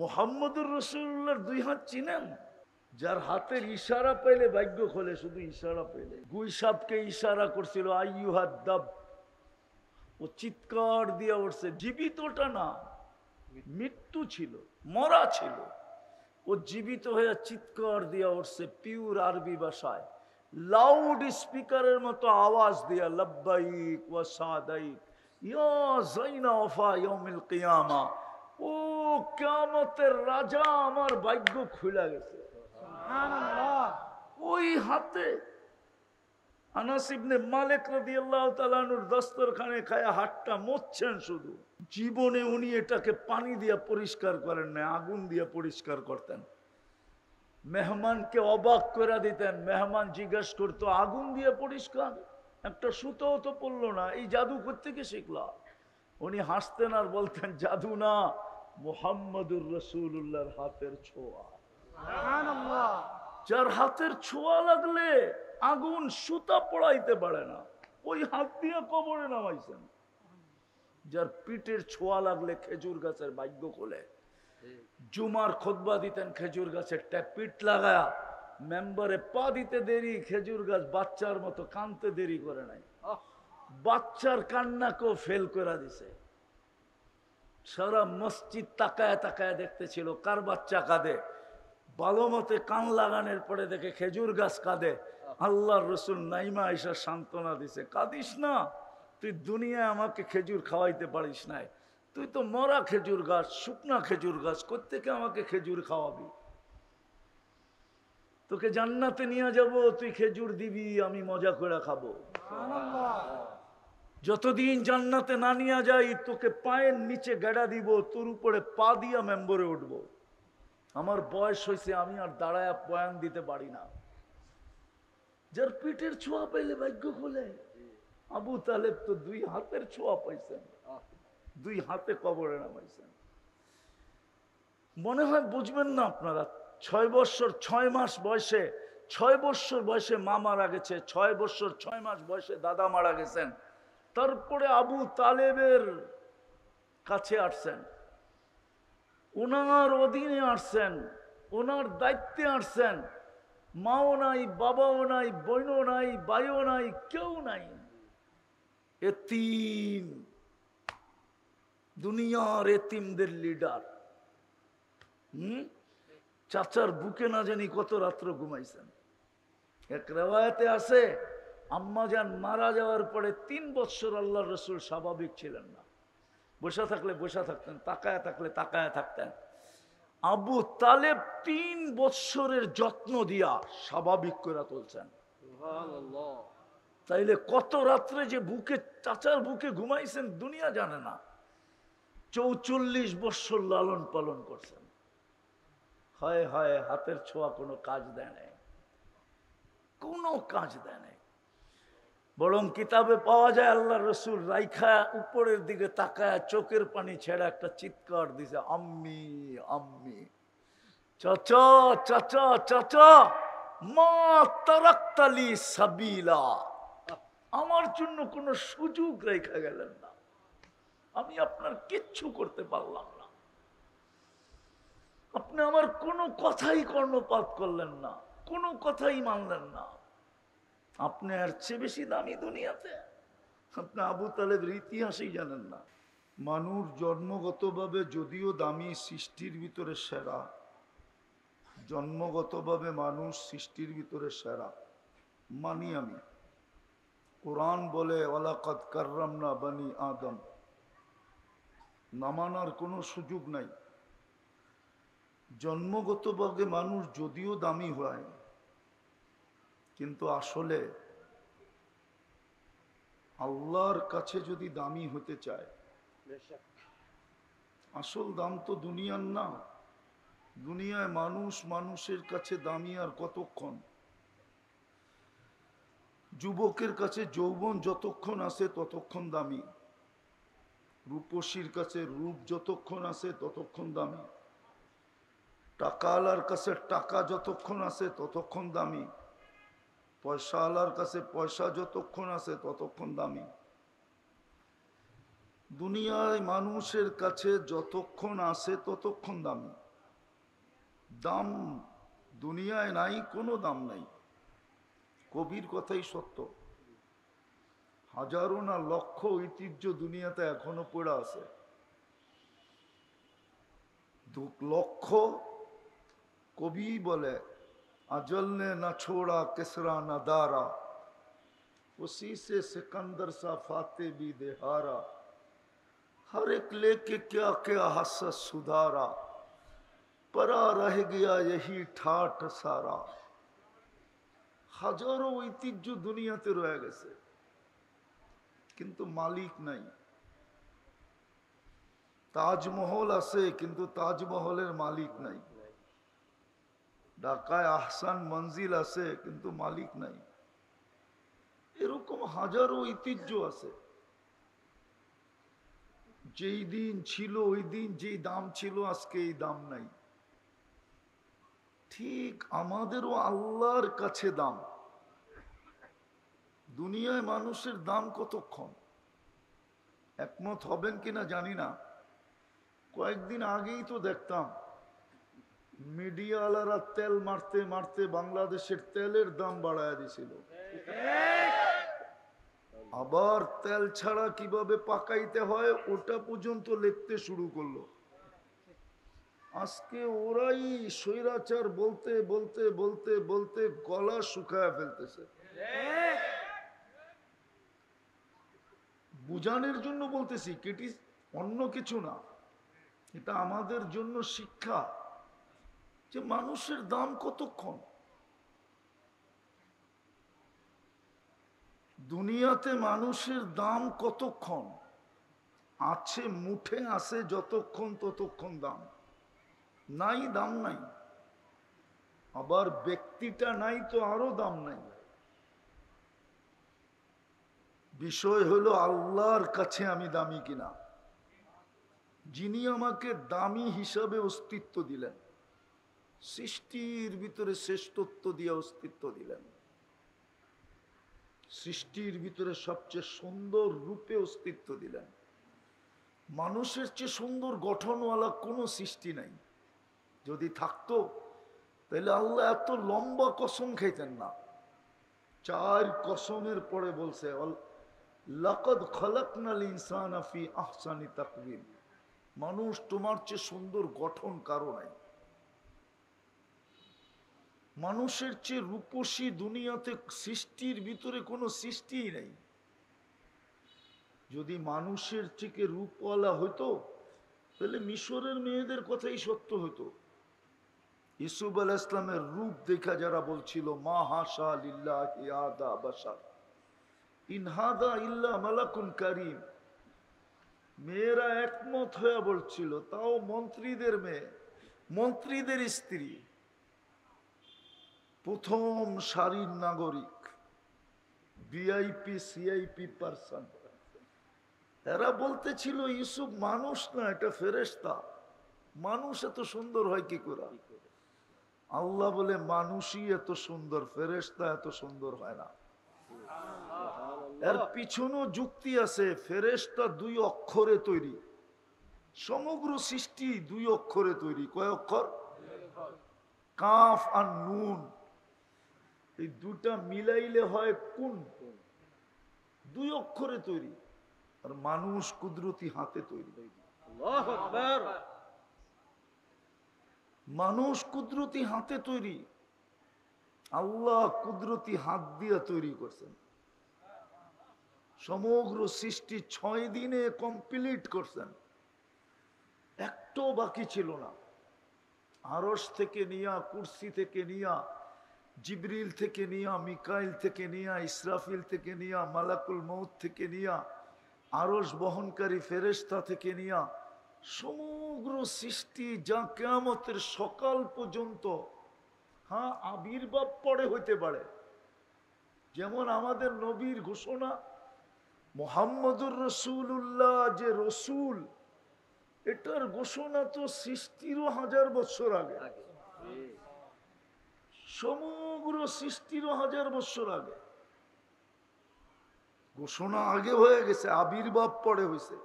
মুহাম্মদুর রাসূলুল্লাহর দুই হাত চিনেন? যার হাতের ইশারা পেলে ভাগ্য খোলে, শুধু ইশারা পেলে। গুই সাপকে ইশারা করছিল আইয়ুহাদ দাব, ও চিৎকার দিয়ে উঠছে। জীবিতটা না, মৃত্যু ছিল, মরা ছিল। ও জীবিত হয়ে চিৎকার দিয়ে উঠছে পিওর আরবি ভাষায়, লাউড স্পিকারের মতো আওয়াজ দিয়া, লব্বাইক ওয়া সাদাইক ইয়া যাইনা ওয়াফা ইয়াউমিল কিয়ামা। ও কিয়ামতের রাজা, আমার ভাগ্য খুলে গেছে। সুবহানাল্লাহ। ওই হাতে আনাস ইবনে মালিক রাদিয়াল্লাহু তাআলা আনহুর দস্তরখানে খায়া হাতটা মুছছেন শুধু। জীবনে উনি এটাকে পানি দিয়ে পরিষ্কার করেন না, আগুন দিয়ে পরিষ্কার করতেন। মেহমানকে অবাক করে দিতেন। মেহমান জিজ্ঞেস করতো, আগুন দিয়ে পরিষ্কার? একটা সুতোও তো পড়লো না, এই জাদু কোত্থেকে শিখলা? উনি হাসতেন আর বলতেন, জাদু না, মুহাম্মদুর রাসূলুল্লাহর হাতের ছোঁয়া। সুবহানাল্লাহ। যার হাতের ছোঁয়া লাগলে আগুন সুতা পড়াইতে পারে না, ওই হাত দিয়ে কবরে নামাইছেন। যার পিঠের ছোঁয়া লাগলে খেজুর গাছের ভাগ্য খোলে। জুমার খুতবা দিতেন খেজুর গাছের পিঠ লাগায়া, মেম্বারে পা দিতে দেরি, খেজুর গাছ বাচ্চার মতো কানতে দেরি করে নাই। বাচ্চার কান্নাকেও ফেল করে দিছে। সারা মসজিদ তাকায় তাকায় দেখতেছিল কার বাচ্চা কাঁদে। ভালো মতে কান লাগানোর পরে দেখে খেজুর গাছ কাঁদে। আল্লাহর রসুল নাইমা আয়েশা সান্ত্বনা দিছে, কাঁদিস না, তুই দুনিয়ায় আমাকে খেজুর খাওয়াইতে পারিস নাই, তুই তো মরা খেজুর গাছ, শুকনা খেজুর গাছ, কোত্থেকে আমাকে খেজুর খাওয়াবি? তোকে জান্নাতে নিয়ে যাব, তুই খেজুর দিবি, আমি মজা করে খাবো। যতদিন জান্নাতে না নিয়ে যাই, তোকে পায়ের নিচে গেড়া দিব, তোর উপরে পা দিয়া মেম্বরে উঠবো। আমার বয়স হয়েছে, আমি আর দাঁড়ায় বয়ান দিতে পারি না। যার পিঠের ছোঁয়া পাইলে ভাগ্য খোলে। আবু তালেব তো দুই হাতের ছোঁয়া পাইছেন, দুই হাতে কবরে নামাইছেন। মনে হয় বুঝবেন না আপনারা। 6 বছর 6 মাস বয়সে, 6 বছর বয়সে মা মারা গেছে, 6 বছর 6 মাস বয়সে দাদা মারা গেছেন। তারপরে আবু তালেবের কাছে আসছেন, ওনার অধীনে আসছেন, ওনার দায়িত্বে আসছেন। মাও নাই, বাবাও নাই, বোনও নাই, ভাইও নাই, কেউ নাই, এতিম, দুনিয়ার এতিমদের লিডার। চাচার বুকে না জানি কত রাত্র ঘুমাইছেন। এক রেওয়ায়াতে আছে, আম্মাজান মারা যাওয়ার পরে 3 বছর আল্লাহর রাসূল স্বাভাবিক ছিলেন না। বসা থাকলে বসা থাকতেন, তাকায়া থাকলে তাকায়া থাকতেন। আবু তালেব 3 বছরের যত্ন দিয়া স্বাভাবিক করে তুলছেন। সুবহানাল্লাহ। তাইলে কত রাত্রে যে বুকে, চাচার বুকে ঘুমাইছেন দুনিয়া জানে না। 44 বছর লালন পালন করছেন। হয় হয়, হাতের ছোঁয়া কোনো কাজ দেয় নাই, কোনো কাজ দেয় নাই। বরং কিতাবে পাওয়া যায় আল্লাহ রসুল রাইখা উপরের দিকে তাকায় চোখের পানি ছেড়া একটা চিৎকার দিছে, আম্মি আম্মি, চাচা চাচা চাচা, মা তারাক্তালি সাবিলা, আমার জন্য কোনো সুযোগ রেখা গেলেন না, আমি আপনার কিচ্ছু করতে পারলাম না, আপনি আমার কোনো কথাই কর্ণপাত করলেন না, কোনো কথাই মানলেন না। আপনি আর চেয়ে বেশি দামি দুনিয়াতে? আপনি আবু তালেবের ইতিহাসই জানেন না। মানুষ জন্মগতভাবে যদিও দামি, সৃষ্টির ভিতরে সেরা, জন্মগতভাবে মানুষ সৃষ্টির ভিতরে সেরা মানি আমি। কোরআন বলে ওয়ালাকাদ কাররামনা বানি আদম, না মানার কোনো সুযোগ নাই। জন্মগতভাবে মানুষ যদিও দামি হয়, কিন্তু আসলে আল্লাহর কাছে যদি দামি হতে চায়, আসল দাম তো দুনিয়ার না। দুনিয়ায় মানুষ মানুষের কাছে দামি আর কতক্ষণ? যুবকের কাছে যৌবন যতক্ষণ আছে ততক্ষণ দামি, রূপসীর কাছে রূপ যতক্ষণ আছে ততক্ষণ দামি, টাকাওয়ালার কাছে টাকা যতক্ষণ আছে ততক্ষণ দামি, পয়সাওয়ালার কাছে পয়সা যতক্ষণ আছে ততক্ষণ দামি। দুনিয়ায় মানুষের কাছে যতক্ষণ আসে ততক্ষণ দামি। দাম দুনিয়ায় নাই, কোনো দাম নাই। কবির কথাই সত্য। হাজারো না লক্ষ ঐতিহ্য দুনিয়াতে এখনো পড়ে আছে। 2 লক্ষ কবি বলে अजल ने न छोड़ा किसरा न दारा, उसी से सिकंदर सा फाते भी देहारा, हर एक लेके क्या क्या हसस सुधारा, परा रह गया यही ठाठ सारा। হাজারো ঐতিহ্য দুনিয়াতে রয়ে গেছে, কিন্তু মালিক নাই। তাজমহল আছে, কিন্তু তাজমহলের মালিক নাই। ঢাকায় আহসান মঞ্জিল আছে, কিন্তু মালিক নাই। এরকম হাজারো ঐতিহ্য আছে। যেই দিন ছিল ওই দিন যেই দাম ছিল, আজকে এই দাম নাই। ঠিক আমাদেরও আল্লাহর কাছে দাম। দুনিয়ায় মানুষের দাম কতক্ষণ? একমত হবেন কিনা জানি না। কয়েকদিন আগেই তো দেখতাম মিডিয়াওয়ালারা তেল মারতে মারতে বাংলাদেশের তেলের দাম বাড়ায় দিছিল। আবার তেল ছাড়া কিভাবে পাকাইতে হয় ওটা পর্যন্ত লিখতে শুরু করলো। আজকে ওরাই স্বৈরাচার বলতে বলতে বলতে বলতে গলা শুকায় ফেলতেছে। বুঝানোর জন্য বলতেছি, কেটি অন্য কিছু না। এটা আমাদের জন্য শিক্ষা যে মানুষের দাম কতক্ষণ। দুনিয়াতে মানুষের দাম কতক্ষণ আছে? মুঠে আছে যতক্ষণ ততক্ষণ দাম, নাই দাম নাই। আবার ব্যক্তিটা নাই তো আরো দাম নাই। বিষয় হলো আল্লাহর কাছে আমি দামি কিনা, যিনি আমাকে দামি হিসাবে অস্তিত্ব দিলেন, সৃষ্টির ভিতরে শ্রেষ্ঠত্ব দিয়ে অস্তিত্ব দিলেন, সৃষ্টির ভিতরে সবচেয়ে সুন্দর রূপে অস্তিত্ব দিলেন। মানুষের চেয়ে সুন্দর গঠনওয়ালা কোনো সৃষ্টি নাই। যদি থাকতো তাহলে আল্লাহ এত লম্বা কসম খাইতেন না। 4 কসমের পরে বলছে লাকাদ খালাকনাল ইনসানা ফি আহসানি তাকওয়িম, মানুষ তোমার চেয়ে সুন্দর গঠন কারো নাই। মানুষের চেয়ে রূপসী দুনিয়াতে সৃষ্টির ভিতরে কোনো সৃষ্টিই নাই। যদি মানুষের থেকে রূপওয়ালা হতো তাহলে মিশরের মেয়েদের কথাই সত্য হতো। ইউসুফ আলাইহিস সালামের রূপ দেখা যারা বলছিল মা হাশা লিল্লাহি হাদা বাশার ইন হাদা ইল্লা মালাকুন কারীম, মেয়েরা একমত হয়ে বলছিল, তাও মন্ত্রীদের মেয়ে, মন্ত্রীদের স্ত্রী, প্রথম সারির নাগরিক, ভিআইপি সিআইপি পারসন। এরা বলতেছিল ইউসুফ মানুষ না, এটা ফেরেশতা। মানুষ এত সুন্দর হয় কি করে? আল্লাহ বলে মানুষই এত সুন্দর, ফেরেশতা এত সুন্দর হয় না। এর পিছনেও যুক্তি আছে। ফেরেশতা 2 অক্ষরে তৈরি, সমগ্র সৃষ্টি 2 অক্ষরে তৈরি। কয় অক্ষর? কাফ আর নুন, এই দুটা মিলাইলে হয় কুন। 2 অক্ষরে তৈরি। আর মানুষ কুদরতি হাতে তৈরি। আল্লাহু আকবার। মানুষ কুদরতি হাতে তৈরি। আল্লাহ কুদরতি হাত দিয়ে তৈরি করছেন। সমগ্র সৃষ্টি 6 দিনে কমপ্লিট করছেন, একটাও বাকি ছিল না। আরশ থেকে নিয়া, কুরসি থেকে নিয়া, জিবরিল থেকে নিয়া, মিকাইল থেকে নিয়া, ইসরাফিল থেকে নিয়া, মালাকুল মউত থেকে নিয়া, আরশ বহনকারী ফেরেশতা থেকে নিয়া, সমগ্র সৃষ্টি যা কিয়ামতের সকাল পর্যন্ত, হ্যাঁ আবির্ভাব পরে হইতে পারে। যেমন আমাদের নবীর ঘোষণা মুহাম্মদুর রাসূলুল্লাহ যে রসুল, এটার ঘোষণা তো সৃষ্টিরও 1000 বছর আগে। সমগ্র সৃষ্টিরও 1000 বছর আগে ঘোষণা আগে হয়ে গেছে, আবির্ভাব পরে হয়েছে।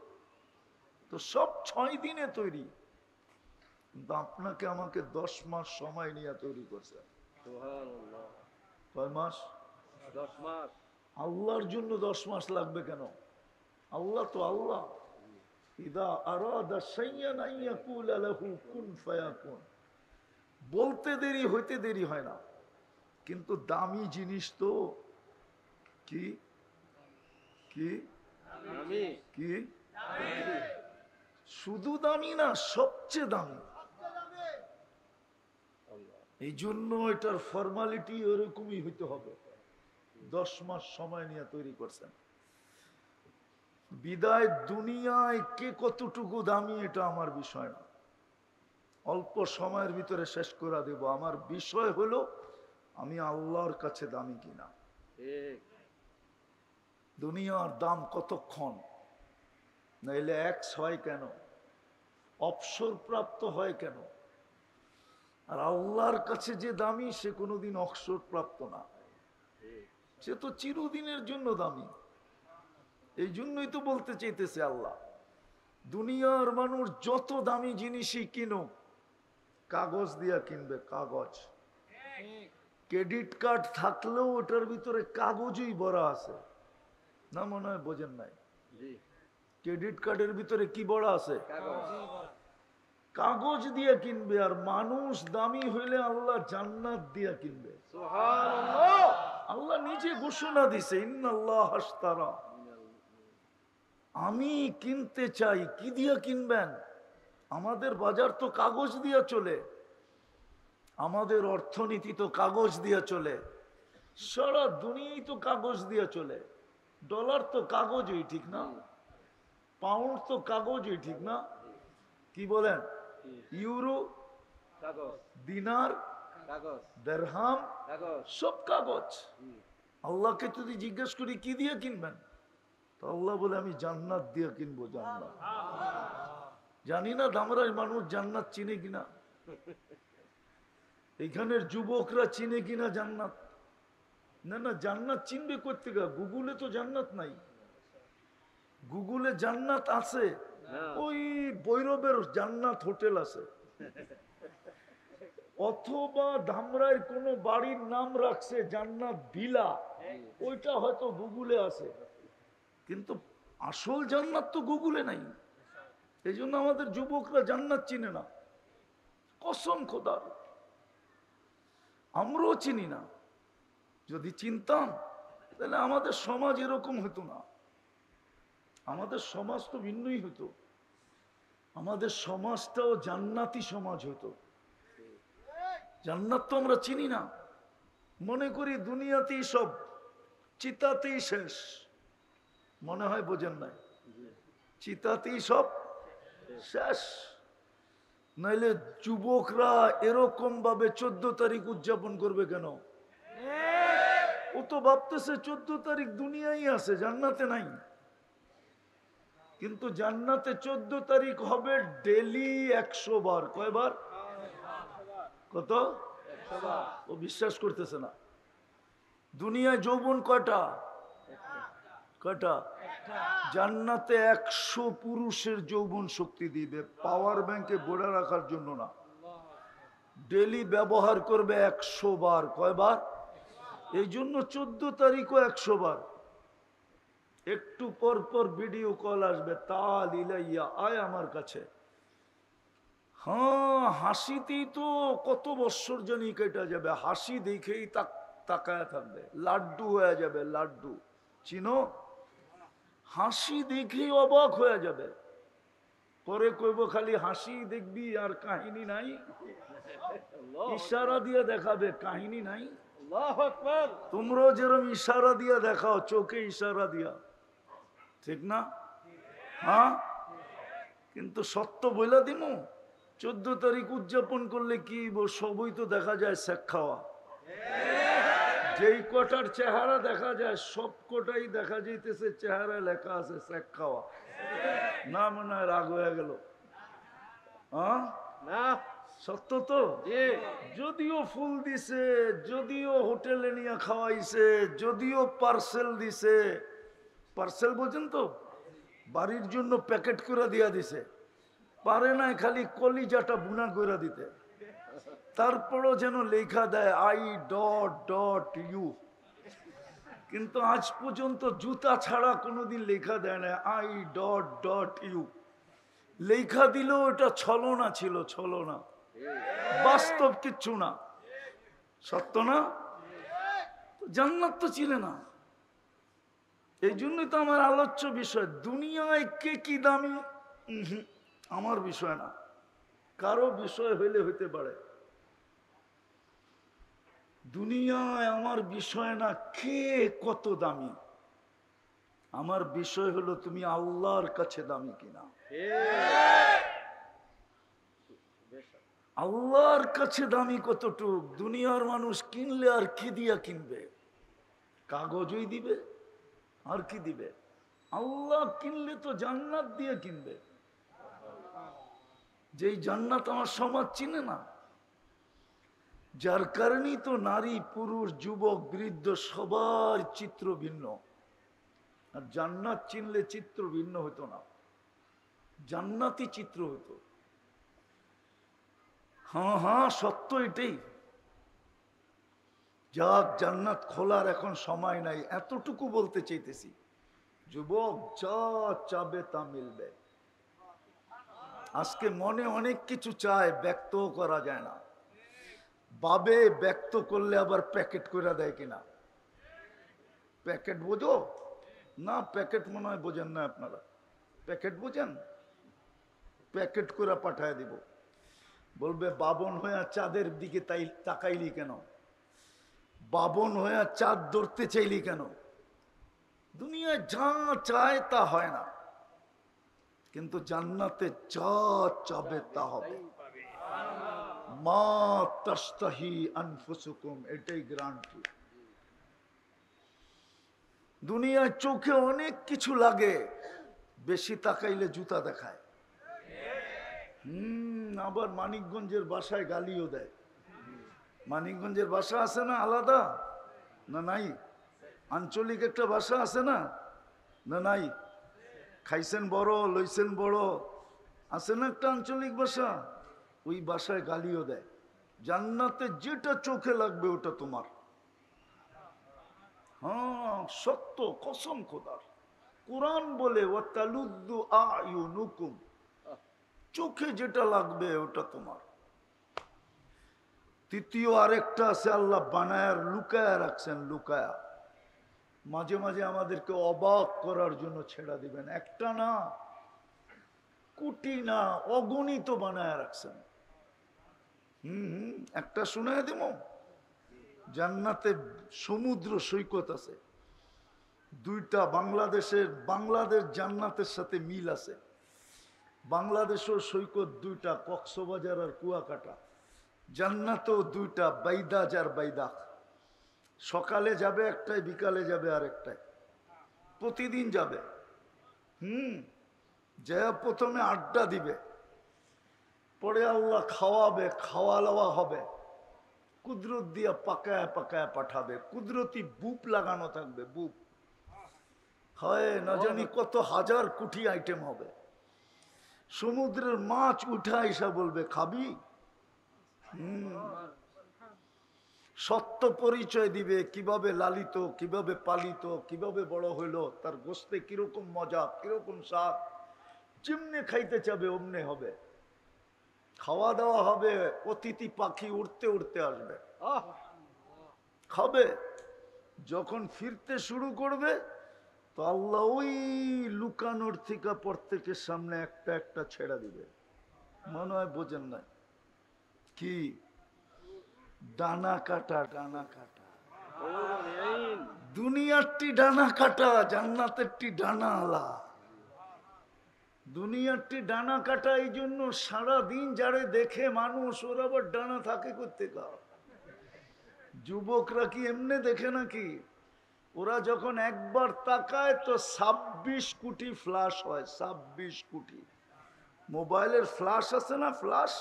তো সব 6 দিনে তৈরি, কিন্তু আপনাকে আমাকে 10 মাস সময় নিয়ে তৈরি করছে। কয় মাস? 10 মাস। আল্লাহর জন্য 10 মাস লাগবে কেন? আল্লাহ তো আল্লাহ। ইদা আরাদা শাইয়ান আন ইয়াকুলা লাহু কুন ফায়াকুন। বলতে দেরি হইতে দেরি হয় না, কিন্তু দামি জিনিস তো কি কি কি শুধু দামি না, সবচেয়ে দামি। এই জন্য এটার ফর্মালিটি ওরকমই হইতে হবে। 10 মাস সময় নিয়ে তৈরি করছেন। বিদায় দুনিয়ায় কে কতটুকু দামি এটা আমার বিষয় না, অল্প সময়ের ভিতরে শেষ করে দেব। আমার বিষয় হলো আমি আল্লাহর কাছে দামি কিনা। দুনিয়ার দাম কতক্ষণ, নাইলে এক্স হয় কেন, অবসর প্রাপ্ত হয় কেন? আর আল্লাহর কাছে যে দামি সে কোনোদিন অবসর প্রাপ্ত না, সে তো চিরদিনের জন্য দামি। এই জন্যই তো বলতে চাইতেছে আল্লাহ, দুনিয়ার মানুষ যত দামি জিনিসই কিনুক, কাগজ দিয়া কিনবে, কাগজ। ক্রেডিট কার্ড থাকলেও ওটার ভিতরে কাগজই ভরা আছে না, মনে হয় বোঝেন নাই? ক্রেডিট কার্ডের ভিতরে কি ভরা আছে? কাগজ দিয়ে কিনবে। আর মানুষ দামি হইলে আল্লাহ জান্নাত দিয়া কিনবে। আল্লাহ নিজে ঘোষণা দিছে, ইন্নাল্লাহ আশতারা। আমি কিনতে চাই, কি দিয়া কিনবেন? আমাদের বাজার তো কাগজ দিয়া চলে, আমাদের অর্থনীতি তো কাগজ দিয়া চলে, সারা দুনিয়াই তো কাগজ দিয়া চলে। ডলার তো কাগজই, ঠিক না? পাউন্ড তো কাগজই, ঠিক না? কি বলেন? ইউরো কাগজ, দিনার কাগজ, দিরহাম কাগজ, সব কাগজ। আল্লাহকে যদি জিজ্ঞেস করি কি দিয়ে কিনবেন, তো আল্লাহ বলে আমি জান্নাত দিয়ে কিনবো। জান্নাত। জানি না ধামরাই মানুষ জান্নাত চিনে কিনা, এখানের যুবকরা চিনে কিনা জান্নাত। না না, জান্নাত চিনবে করতে গা, গুগলে তো জান্নাত নাই। গুগলে জান্নাত আছে, ওই ভৈরবের জান্নাত হোটেল আছে, অথবা ধামরাইয়ের কোন বাড়ির নাম রাখছে জান্নাত ভিলা, ওইটা হয়তো গুগলে আছে, কিন্তু আসল জান্নাত তো গুগলে নাই। এই জন্য আমাদের যুবকরা জান্নাত চিনে না, কসম খোদার। আমরাও চিনি না। যদি চিনতাম তাহলে আমাদের সমাজ এরকম হতো না, আমাদের সমাজ তো ভিন্নই হতো। আমাদের সমাজটাও জান্নাতি সমাজ হতো। জান্নাত তো আমরা চিনি না, মনে করি দুনিয়াতেই সব, চিতাতেই শেষ। মনে হয় বোঝেন নাই? চিতাতেই সব শেষ। নাইলে যুবকরা এরকম ভাবে 14 তারিখ উদযাপন করবে কেন? ও তো ভাবতেছে 14 তারিখ দুনিয়ায় আছে, জান্নাতে নাই। কিন্তু জান্নাতে 14 তারিখ হবে ডেলি 100 বার। কয়বার? কত? 100 বার। ও বিশ্বাস করতেছে না। দুনিয়ায় যৌবন কয়টা? কয়টা? জান্নাতে 100 পুরুষের যৌবন শক্তি দিবে, পাওয়ার ব্যাংকে ভরে রাখার জন্য না। ডেলি ব্যবহার করবে 100 বার। কয়বার? এই জন্য 14 তারিখও 100 বার। একটু পর পর ভিডিও কল আসবে, তাল ইলাইয়া, আয় আমার কাছে। হ্যাঁ, হাসিতেই তো কত বৎসর জানি কেটে যাবে, হাসি দেখেই তাকায় থাকবে, লাড্ডু হয়ে যাবে। লাড্ডু চিনো? হাসি দেখেই অবাক হয়ে যাবে, পরে কইব খালি হাসি দেখবি আর কাহিনী নাই। ইশারা দিয়ে দেখাবে, কাহিনী নাই। তোমরাও যেরকম ইশারা দিয়া দেখাও, চোখে ইশারা দিয়া, ঠিক না? হ্যাঁ, কিন্তু সত্য বইলা দিমু, 14 তারিখ উদযাপন করলে কি সবই তো দেখা যায় শেখ খাওয়া। যেই কটার চেহারা দেখা যায় সব কটাই দেখা যাইতেছে চেহারায় লেখা আছে শেখ খাওয়া। না মনে হয় রাগ হয়ে গেল? হ্যাঁ না, সত্য তো। যদিও ফুল দিছে, যদিও হোটেলে নিয়ে খাওয়াইছে, যদিও পার্সেল দিছে, পার্সেল বোঝেন তো, বাড়ির জন্য প্যাকেট করে দিয়া দিছে, পারে না খালি কলিজাটা বুনা করে দিতে, তারপরও যেন লেখা দেয় I.ইউ। কিন্তু আজ পর্যন্ত জুতা ছাড়া কোনোদিন লেখা দেয় না I.ইউ। লেখা দিলেও এটা ছলনা ছিল, ছলনা, বাস্তব কিচ্ছু না। সত্য না? জান্নাত তো ছিল না। এই জন্যই তো আমার আলোচ্য বিষয়, দুনিয়ায় কে কি দামি আমার বিষয় না, কারো বিষয় হইলে হইতে পারে। দুনিয়ায় আমার বিষয় না কে কত দামি, আমার বিষয় হলো তুমি আল্লাহর কাছে দামি কিনা। আল্লাহর কাছে দামি কতটুক। দুনিয়ার মানুষ কিনলে আর কি দিয়া কিনবে? কাগজই দিবে, আর কি দিবে? আল্লাহ কিনলে তো জান্নাত দিয়ে কিনবে, যেই জান্নাত আমার সমাজ চিনে না। যার কারণেই তো নারী পুরুষ যুবক বৃদ্ধ সবার চিত্র ভিন্ন। আর জান্নাত চিনলে চিত্র ভিন্ন হতো না, জান্নাতি চিত্র হতো। হ্যাঁ হ্যাঁ, সত্য এটাই। যাক, জান্নাত খোলার এখন সময় নাই, এতটুকু বলতে চাইতেছি, যুবক যা চাবে তা মিলবে। আজকে মনে অনেক কিছু চায়, ব্যক্তও করা যায় না। বাবে ব্যক্ত করলে আবার প্যাকেট করে দেয় কিনা। প্যাকেট বোঝো না? প্যাকেট মনে হয় বোঝেন না আপনারা। প্যাকেট বোঝেন? প্যাকেট করে পাঠায় দিব। বলবে বাবন হয়ে চাঁদের দিকে তাই তাকাইলি কেন? বাবন হয়ে চাঁদ ধরতে চাইলি কেন? দুনিয়ায় যা চায় তা হয় না, কিন্তু জান্নাতে যা চাবে তা হবে। মা তাস্তাহি আনফুসুকুম, এটাই গ্যারান্টি। দুনিয়ায় চোখে অনেক কিছু লাগে, বেশি তাকাইলে জুতা দেখায়। আবার মানিকগঞ্জের বাসায় গালিও দেয়। মানিকগঞ্জের ভাষা আছে না আলাদা? না নাই? আঞ্চলিক একটা ভাষা আছে না? না নাই? খাইছেন বড়, লইছেন বড়, আছে না একটা আঞ্চলিক ভাষা? ওই ভাষায় গালিও দেয়। জান্নাতে যেটা চোখে লাগবে ওটা তোমার। হ্যাঁ সত্য, কসম খোদার। কোরআন বলে ওয়াতালুদ্দু আয়ুনুকুম, চোখে যেটা লাগবে ওটা তোমার। তৃতীয় আরেকটা আছে, আল্লাহ বানায়ার লুকায়া রাখছেন, লুকায়া। মাঝে মাঝে আমাদেরকে অবাক করার জন্য ছেড়া দিবেন। একটা না, কোটি না, অগণিত বানায়া রাখছেন। একটা শুনে দিব। জান্নাতে সমুদ্র সৈকত আছে দুইটা। বাংলাদেশ জান্নাতের সাথে মিল আছে। বাংলাদেশেও সৈকত দুইটা, কক্সবাজার আর কুয়াকাটা। জান্নাতেও দুইটা, বাইদাজ আর বাইদাখ। সকালে যাবে একটাই, বিকালে যাবে আরেকটাই, প্রতিদিন যাবে। যা প্রথমে আড্ডা দিবে, পরে আল্লাহ খাওয়াবে, খাওয়া লাওয়া হবে, কুদরত দিয়া পাকায় পাকায় পাঠাবে। কুদরতি বুপ লাগানো থাকবে, বুপ হয় না জানি কত হাজার কোটি আইটেম হবে। সমুদ্রের মাছ উঠা এসা বলবে খাবি। সত্য পরিচয় দিবে, কিভাবে লালিত, কিভাবে পালিত, কিভাবে বড় হইলো, তার গোস্তে কিরকম মজা, কিরকম স্বাদ। যেমনে খাইতে চাবে অমনে হবে। খাওয়া দাওয়া হবে, অতিথি পাখি উড়তে উড়তে আসবে, খাবে। যখন ফিরতে শুরু করবে তো আল্লাহ ওই লুকানোর থেকে প্রত্যেকের সামনে একটা একটা ছেড়া দিবে। মনে হয় বোঝেন না কি? ডানা কাটা, ডানা কাটা। দুনিয়ারটি ডানা কাটা, জান্নাতেরটি ডানা আলা। দুনিয়ারটি ডানা কাটা, এই জন্য সারাদিন যারে দেখে মানুষ, ওর আবার ডানা থাকে করতে কা। যুবকরা কি এমনি দেখে নাকি? ওরা যখন একবার তাকায় তো 26 কোটি ফ্ল্যাশ হয়, 26 কোটি। মোবাইলের ফ্ল্যাশ আছে না, ফ্ল্যাশ,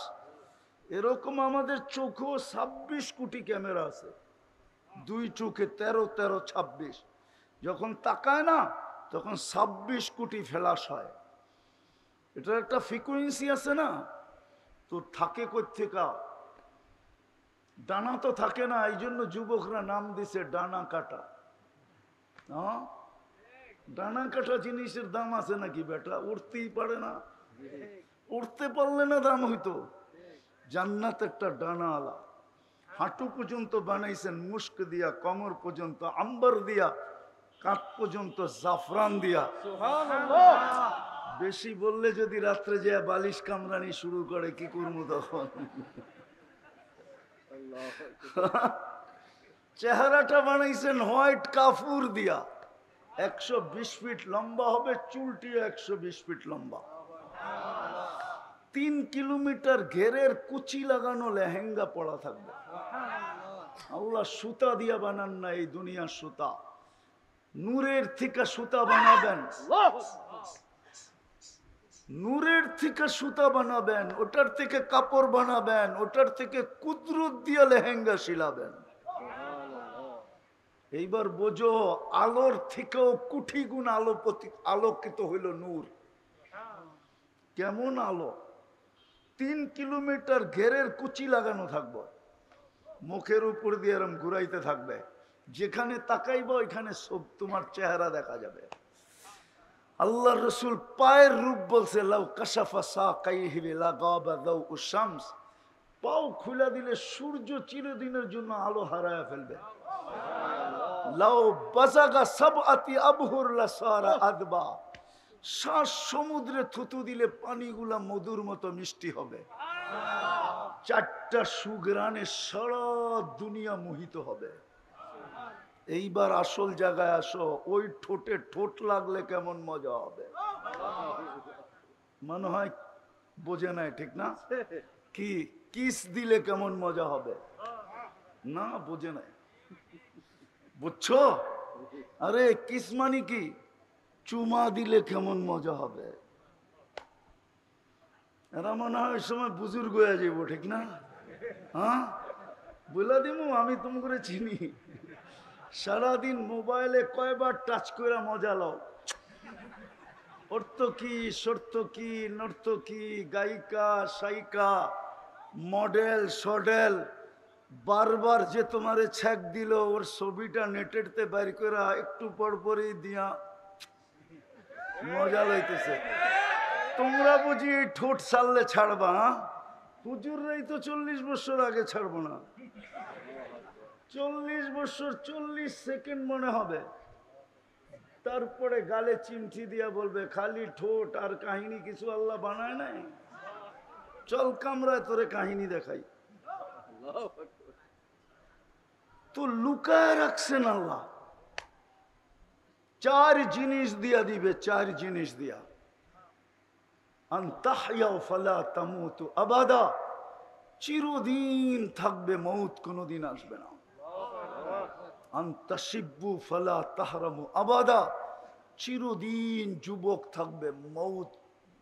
এরকম আমাদের চোখেও 26 কোটি ক্যামেরা আছে। দুই চোখে 13 13 26। যখন তাকায় না তখন 26 কোটি ফ্ল্যাশ হয়। এটার একটা ফ্রিকোয়েন্সি আছে না, তো থাকে কোত্থেকা? ডানা তো থাকে না, এই জন্য যুবকরা নাম দিছে ডানা কাটা। হ্যাঁ, ডানা কাটা জিনিসের দাম আছে নাকি বেটা? উঠতেই পারে না, উঠতে পারলে না দাম হইতো। জান্নাত একটা ডানা আলা, হাঁটু পর্যন্ত বানাইছেন মুস্ক দিয়া, কমর পর্যন্ত আম্বার দিয়া, কাঁধ পর্যন্ত জাফরান দিয়া। বেশি বললে যদি রাত্রে যে বালিশ কামরানি শুরু করে কি করবো তখন? চেহারাটা বানাইছেন হোয়াইট কাফুর দিয়া, 120 ফিট লম্বা হবে, চুলটিও 120 ফিট লম্বা। 3 কিলোমিটার ঘেরের কুচি লাগানো লেহেঙ্গা পড়া থাকবে। আল্লাহ সুতা দিয়া বানান না এই দুনিয়ার সুতা, নূরের থেকে সুতা বানাবেন, নূরের থেকে সুতা বানাবেন, ওটার থেকে কাপড় বানাবেন, ওটার থেকে কুদরত দিয়া লেহেঙ্গা শিলাবেন। এইবার বোঝো, আলোর থেকেও কোটি গুণ আলোকিত হইল নূর। কেমন আলো? 3 কিলোমিটার ঘেরের কুচি লাগানো থাকবে, মুখের উপর দিয়ে এরম ঘুরাইতে থাকবে, যেখানে তাকাইব ওইখানে সব তোমার চেহারা দেখা যাবে। আল্লাহ রসুল পায়ের রূপ বলছে, লাউ কাশাফা সাকাইহি লাগাবা দাউ শামস, পাও খুলে দিলে সূর্য চিরদিনের জন্য আলো হারায় ফেলবে। লাউ বাজাগা সাবআতি আবহুর লাসারা আদবা, শ্বাস সমুদ্রে থুতু দিলে পানিগুলা মধুর মতো মিষ্টি হবে। 4টা সুগ্রানে সারা দুনিয়া মোহিত হবে। এইবার আসল জায়গায় আসো, ওই ঠোঁটে ঠোঁট লাগলে কেমন মজা হবে? মনে হয় বোঝে নাই, ঠিক না? কি কিস দিলে কেমন মজা হবে? না, বোঝে নাই। বুঝছো? আরে কিস মানে কি? চুমা দিলে কেমন মজা হবে? এরা মনে হয় ওই সময় বুজুর্গ হয়ে যাব, ঠিক না? হ্যাঁ, বলে দিমু আমি তুমি করে চিনি। সারাদিন মোবাইলে কয়বার টাচ করে মজা লও। অর্থ কি, শর্ত কি, নর্ত কি, গায়িকা সাইকা, মডেল সডেল, বারবার যে তোমারে ছ্যাক দিল, ওর ছবিটা নেটেরতে বাইর করে একটু পর পরই দিয়া মজা লইতেছে। তোমরা বুঝি এই ঠোঁট ছাড়লে ছাড়বা? হুজুররাই তো 40 বছর আগে ছাড়বো না। 40 বছর 40 সেকেন্ড মনে হবে, তারপরে গালে চিমটি দিয়া বলবে খালি ঠোঁট আর কাহিনী কিছু আল্লাহ বানায় নাই। চল কামরায় তোরে কাহিনী দেখাই। তো লুকায় রাখছেন আল্লাহ, 4 জিনিস দিয়া দিবে, 4 জিনিস দিয়া। আনতাহইয়া ফালা তামুতু আবাদা, চিরদিন থাকবে, মৌত কোনোদিন আসবে না। আনতাশিব্বু ফালা তাহরামু আবাদা, চিরদিন যুবক থাকবে, মৌত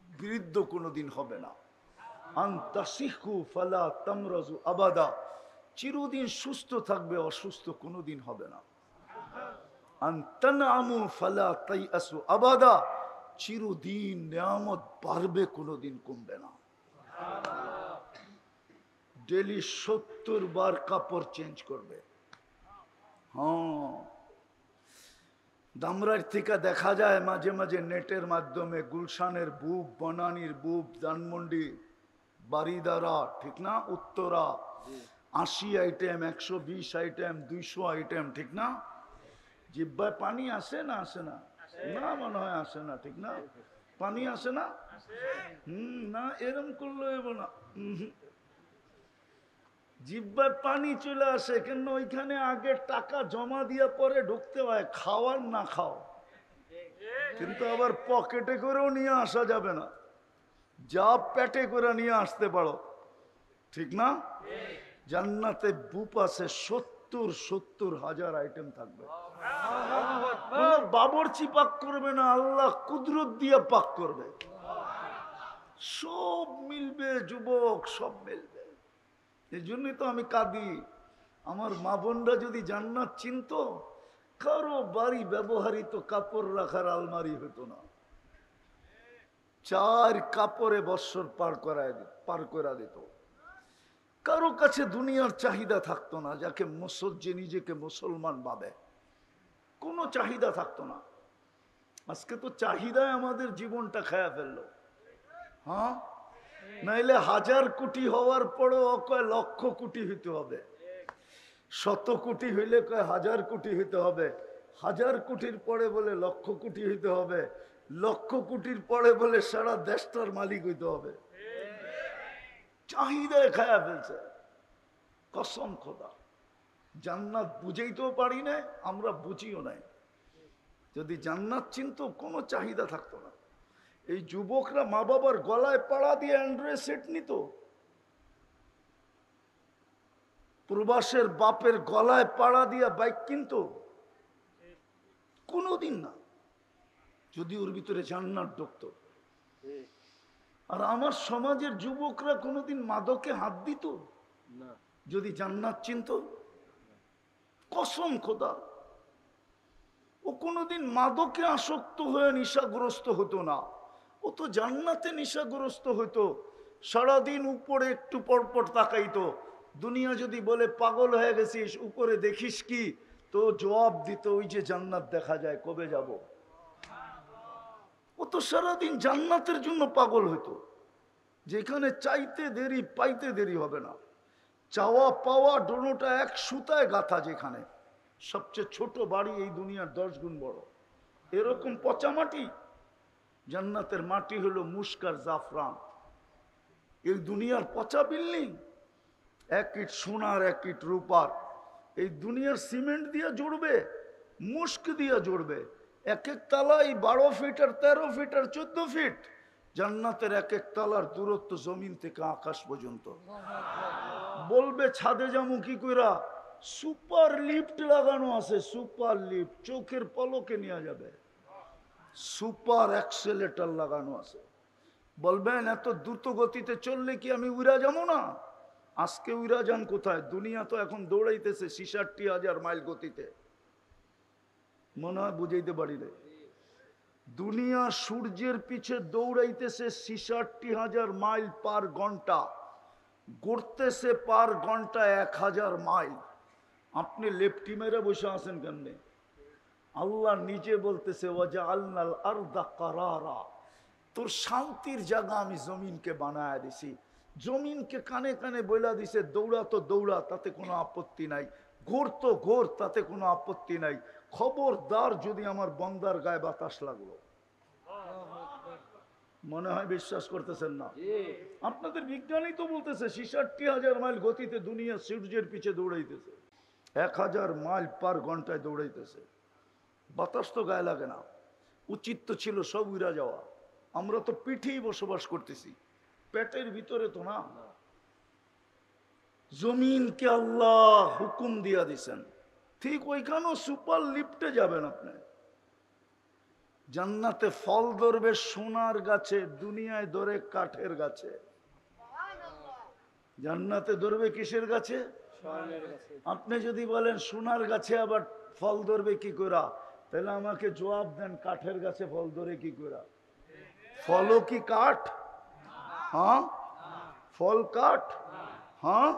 বৃদ্ধ কোনোদিন হবে না। আনতাসিহু ফালা তামরাজু আবাদা, চিরদিন সুস্থ থাকবে, অসুস্থ কোনোদিন হবে না। আনতানআমু ফালা তাইআসু আবাদা, চিরদিন নিয়ামত বাড়বে, কোনোদিন কমবে না। ডেলি 70 বার কাপড় চেঞ্জ করবে। হ্যাঁ, দামরার থেকে দেখা যায় মাঝে মাঝে নেটের মাধ্যমে গুলশানের বুব, বনানীর বুব, ধানমন্ডি, বারিদারা, ঠিক না, উত্তরা, 80 আইটেম, 120 আইটেম, 200 আইটেম, ঠিক না? জিব্বায় পানি আসে না? আসে না? না, মনে হয় আসে না, ঠিক না? পানি আসে না? না, এরম করলে হইব না। জিব্বায় পানি চলে আসে, কেন? ওইখানে আগে টাকা জমা দিয়ে পরে ঢুকতে হয়, খাওয়ার না খাও। কিন্তু আবার পকেটে করেও নিয়ে আসা যাবে না, যা পেটে করে নিয়ে আসতে পারো, ঠিক না? জান্নাতে বুপ আছে 70 হাজার আইটেম থাকবে। বাবরচি পাক করবে না, আল্লাহ কুদরত দিয়ে পাক করবে। সব মিলবে যুবক, সব মিলবে। এই জন্যই তো আমি কাঁদি, আমার মা বোনরা যদি জান্নাত চিনতো, কারো বাড়ি ব্যবহৃত কাপড় রাখার আলমারি হতো না, 4 কাপড়ে বৎসর পার করা দিত। কারো কাছে দুনিয়ার চাহিদা থাকতো না, যাকে যে নিজেকে মুসলমান ভাবে, কোনো চাহিদা থাকতো না। আজকে তো চাহিদায় আমাদের জীবনটা খায়া ফেললো। হ্যাঁ, নাইলে 1000 কোটি হওয়ার পরও কয় লক্ষ কোটি হইতে হবে, 100 কোটি হইলে কয় 1000 কোটি হইতে হবে, 1000 কোটির পরে বলে লক্ষ কোটি হইতে হবে, লক্ষ কোটির পরে বলে সারা দেশটার মালিক হইতে হবে। চাহিদায় খায়া ফেলছে। কসম খোদা, জান্নাত বুঝাইতেও পারি না, আমরা বুঝিও নাই। যদি জান্নাত চিনতো কোনো চাহিদা থাকতো না। এই যুবকরা মা বাবার গলায় পাড়া দিয়ে অ্যান্ড্রয়েড সেট নিত, প্রবাসের বাপের গলায় পাড়া দিয়া বাইক কিনতো, কোনোদিন না, যদি ওর ভিতরে জান্নাত ঢুকতো। আর আমার সমাজের যুবকরা কোনোদিন মাদকে হাত দিত না যদি জান্নাত চিনত? কসম খোদা, ও কোনোদিন মাদকে আসক্ত হয়ে নেশাগ্রস্ত হতো না, ও তো জান্নাতে নেশাগ্রস্ত হতো। সারাদিন উপরে একটু পরপর তাকাইতো, দুনিয়া যদি বলে পাগল হয়ে গেছিস উপরে দেখিস কি, তো জবাব দিত ওই যে জান্নাত দেখা যায়, কবে যাব। ও তো সারাদিন জান্নাতের জন্য পাগল হতো, যেখানে চাইতে দেরি পাইতে দেরি হবে না। চাওয়া পাওয়া দোনোটা এক সুতায় গাথা, যেখানে সবচেয়ে ছোট বাড়ি এই দুনিয়ার 10 গুণ বড়, এরকম পচা মাটি। জান্নাতের মাটি হলো মুস্ক আর জাফরান। এই দুনিয়ার পচা বিল্ডিং, 1 ইট সোনার 1 ইট রূপার। এই দুনিয়ার সিমেন্ট দিয়ে জুড়বে, মুস্ক দিয়ে জুড়বে। 1 তালাই 12 ফিট আর 13 ফিট আর 14 ফিট। জান্নাতের 1 তালার দূরত্ব জমিন থেকে আকাশ পর্যন্ত। বলবে ছাদে যাবো কি কইরা, সুপার লিফট লাগানো আছে, সুপার লিফট, চোখের পলকে নিয়ে যাবে। সুপার অ্যাক্সেলেটর লাগানো আছে। বলবেন এত দ্রুত গতিতে চললে কি আমি উড়া যাবো না? আজকে উড়া যান কোথায়? দুনিয়া তো এখন দৌড়াইতেছে 66,000 মাইল গতিতে। মনে হয় বুঝাইতে পারি না। দুনিয়া সূর্যের পিছে দৌড়াইতেছে 66,000 মাইল পার ঘন্টা, ঘুরতেছে পার ঘন্টা 1000 মাইল। আপনি লেফটি মেরে বসে আছেন কেমনে? আল্লাহ নিজে বলতেছে ওয়াজআলনাল আরদা কারারা, তোর শান্তির জায়গা আমি জমিনকে বানায় দিছি। জমিনকে কানে কানে বইলা দিছে দৌড়া তো দৌড়া, তাতে কোনো আপত্তি নাই, ঘোর তো ঘোর, তাতে কোনো আপত্তি নাই। খবরদার যদি আমার বন্দার গায়ে বাতাস লাগলো। মনে হয় বিশ্বাস করতেছেন না? আপনাদের বিজ্ঞানী তো বলতেছে 66,000 মাইল গতিতে দুনিয়া সূর্যের পিছে দৌড়াইতেছে, 1000 মাইল পার ঘন্টায় দৌড়াইতেছে। বাতাস তো গায়ে লাগে না। উচিত তো ছিল সব উড়া যাওয়া। আমরা তো পিঠেই বসবাস করতেছি, পেটের ভিতরে তো না। জমিনকে আল্লাহ হুকুম দিয়া দিছেন, ঠিক ওইখানেও সুপার লিফটে যাবেন আপনি। জান্নাতে ফল ধরবে সোনার গাছে, দুনিয়ায় ধরে কাঠের গাছে। জান্নাতে ধরবে কিসের গাছে? আপনি যদি বলেন সোনার গাছে আবার ফল ধরবে কি করে, তাহলে আমাকে জবাব দেন কাঠের গাছে ফল ধরে কি করে? ফলও কি কাঠ? হ্যাঁ, ফল কাঠ। হ্যাঁ,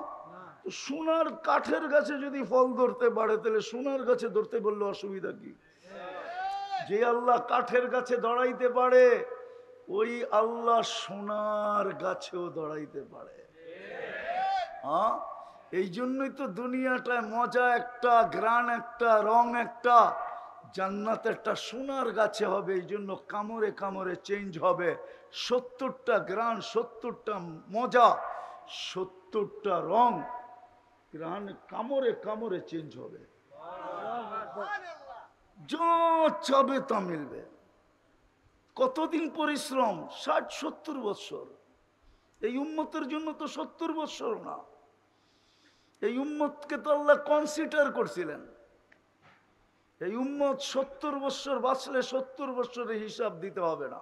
সোনার কাঠের গাছে যদি ফল ধরতে পারে, তাহলে সোনার গাছে ধরতে বললে অসুবিধা কি? যে আল্লাহ কাঠের গাছে দাঁড়াইতে পারে, ওই আল্লাহ সোনার গাছেও দাঁড়াইতে পারে। হ্যাঁ, এই জন্যই তো দুনিয়াটায় মজা একটা, গ্রান একটা, রং একটা। জান্নাত একটা সোনার গাছে হবে, এই জন্য কামড়ে কামড়ে চেঞ্জ হবে। 70টা গ্রান, 70টা মজা, 70টা রং, গ্রান কামড়ে কামড়ে চেঞ্জ হবে। যা চাবে তা মিলবে। কতদিন পরিশ্রম? 60-70 বছর। এই উম্মতের জন্য তো 70 বছর না, এই উম্মতকে তো আল্লাহ কনসিডার করছিলেন। এই উম্মত 70 বছর বাঁচলে 70 বছরের হিসাব দিতে হবে না।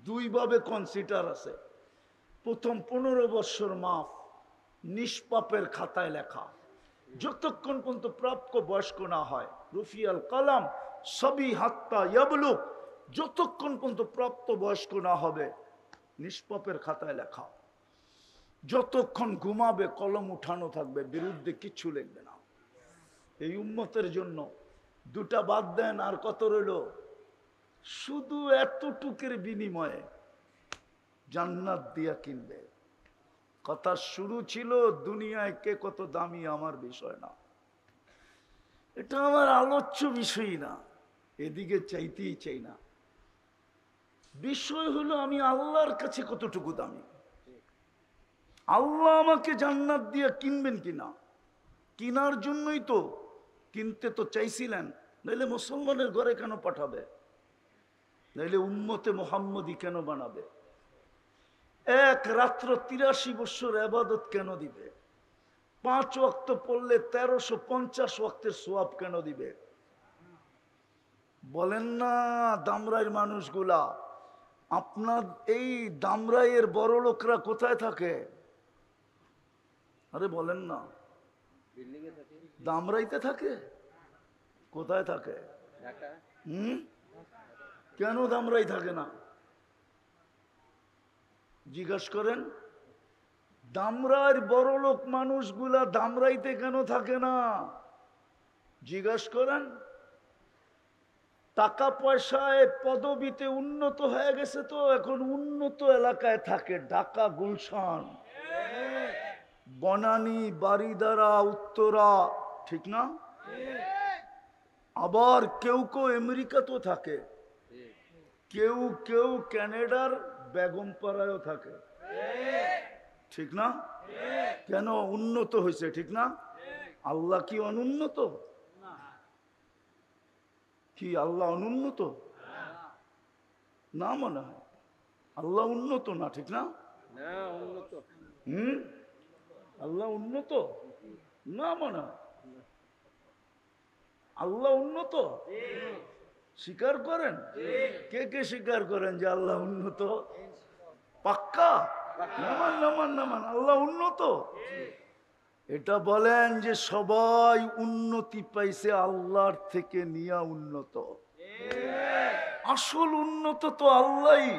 2 ভাবে কনসিডার আছে। প্রথম 15 বছর মাফ, নিষ্পাপের খাতায় লেখা, যতক্ষণ পর্যন্ত প্রাপ্য বয়স্ক না হয়। রুফিয়াল কালাম সবই হাত্তা ইয়াবলুক, যতক্ষণ পর্যন্ত প্রাপ্ত বয়স্ক না হবে নিষ্পাপের খাতায় লেখা। যতক্ষণ ঘুমাবে কলম উঠানো থাকবে, বিরুদ্ধে কিচ্ছু লিখবে না। এই উম্মতের জন্য দুটা বাদ দেন, আর কত রইল? শুধু এতটুকের বিনিময়ে জান্নাত দিয়া কিনবে। কথা শুরু ছিল দুনিয়ায় কে কত দামি আমার বিষয় না, এটা আমার আলোচ্য বিষয় না, এদিকে চাইতেই চাই না। বিষয় হলো আমি আল্লাহর কাছে কতটুকু দামি। আল্লাহ আমাকে জান্নাত দিয়ে কিনবেন কিনা, কিনার জন্যই তো, কিনতে তো চাইছিলেন, নাইলে মুসলমানের ঘরে কেন পাঠাবে, নাইলে উম্মতে মুহাম্মদী কেন বানাবে, এক রাত্র 83 বছর ইবাদত কেন দিবে, 5 ওয়াক্ত পড়লে 1350 ওয়াক্তের সওয়াব কেন দিবে? বলেন না দামরাইয়ের মানুষগুলা, আপনার এই দামরাইয়ের বড় লোকরা কোথায় থাকে? আরে বলেন না, দামরাইতে থাকে? কোথায় থাকে? কেন দামরাই থাকে না জিজ্ঞাসা করেন? দামরাইয়ের বড় লোক মানুষগুলা দামরাইতে কেন থাকে না জিজ্ঞাসা করেন? টাকা পয়সায় পদবিতে উন্নত হয়ে গেছে, তো এখন উন্নত এলাকায় থাকে, ঢাকা, গুলশান, বনানী, বারিধারা, উত্তরা, ঠিক না? আবার কেউ কেউ আমেরিকাতেও থাকে, কেউ কেউ কানাডার বেগমপাড়ায়ও থাকে, ঠিক না? কেন? উন্নত হয়েছে, ঠিক না? আল্লাহ কি অনুন্নত? কি আল্লাহ অনুন্নত? না, মনে হয় আল্লাহ উন্নত না, ঠিক না? আল্লাহ উন্নত না, মনে হয় আল্লাহ উন্নত। স্বীকার করেন? কে কে স্বীকার করেন যে আল্লাহ উন্নত? পাক্কা? নামান নামান নামান, আল্লাহ উন্নত। এটা বলেন যে সবাই উন্নতি পাইছে আল্লাহর থেকে নিয়া উন্নত। আসল উন্নত তো আল্লাহই।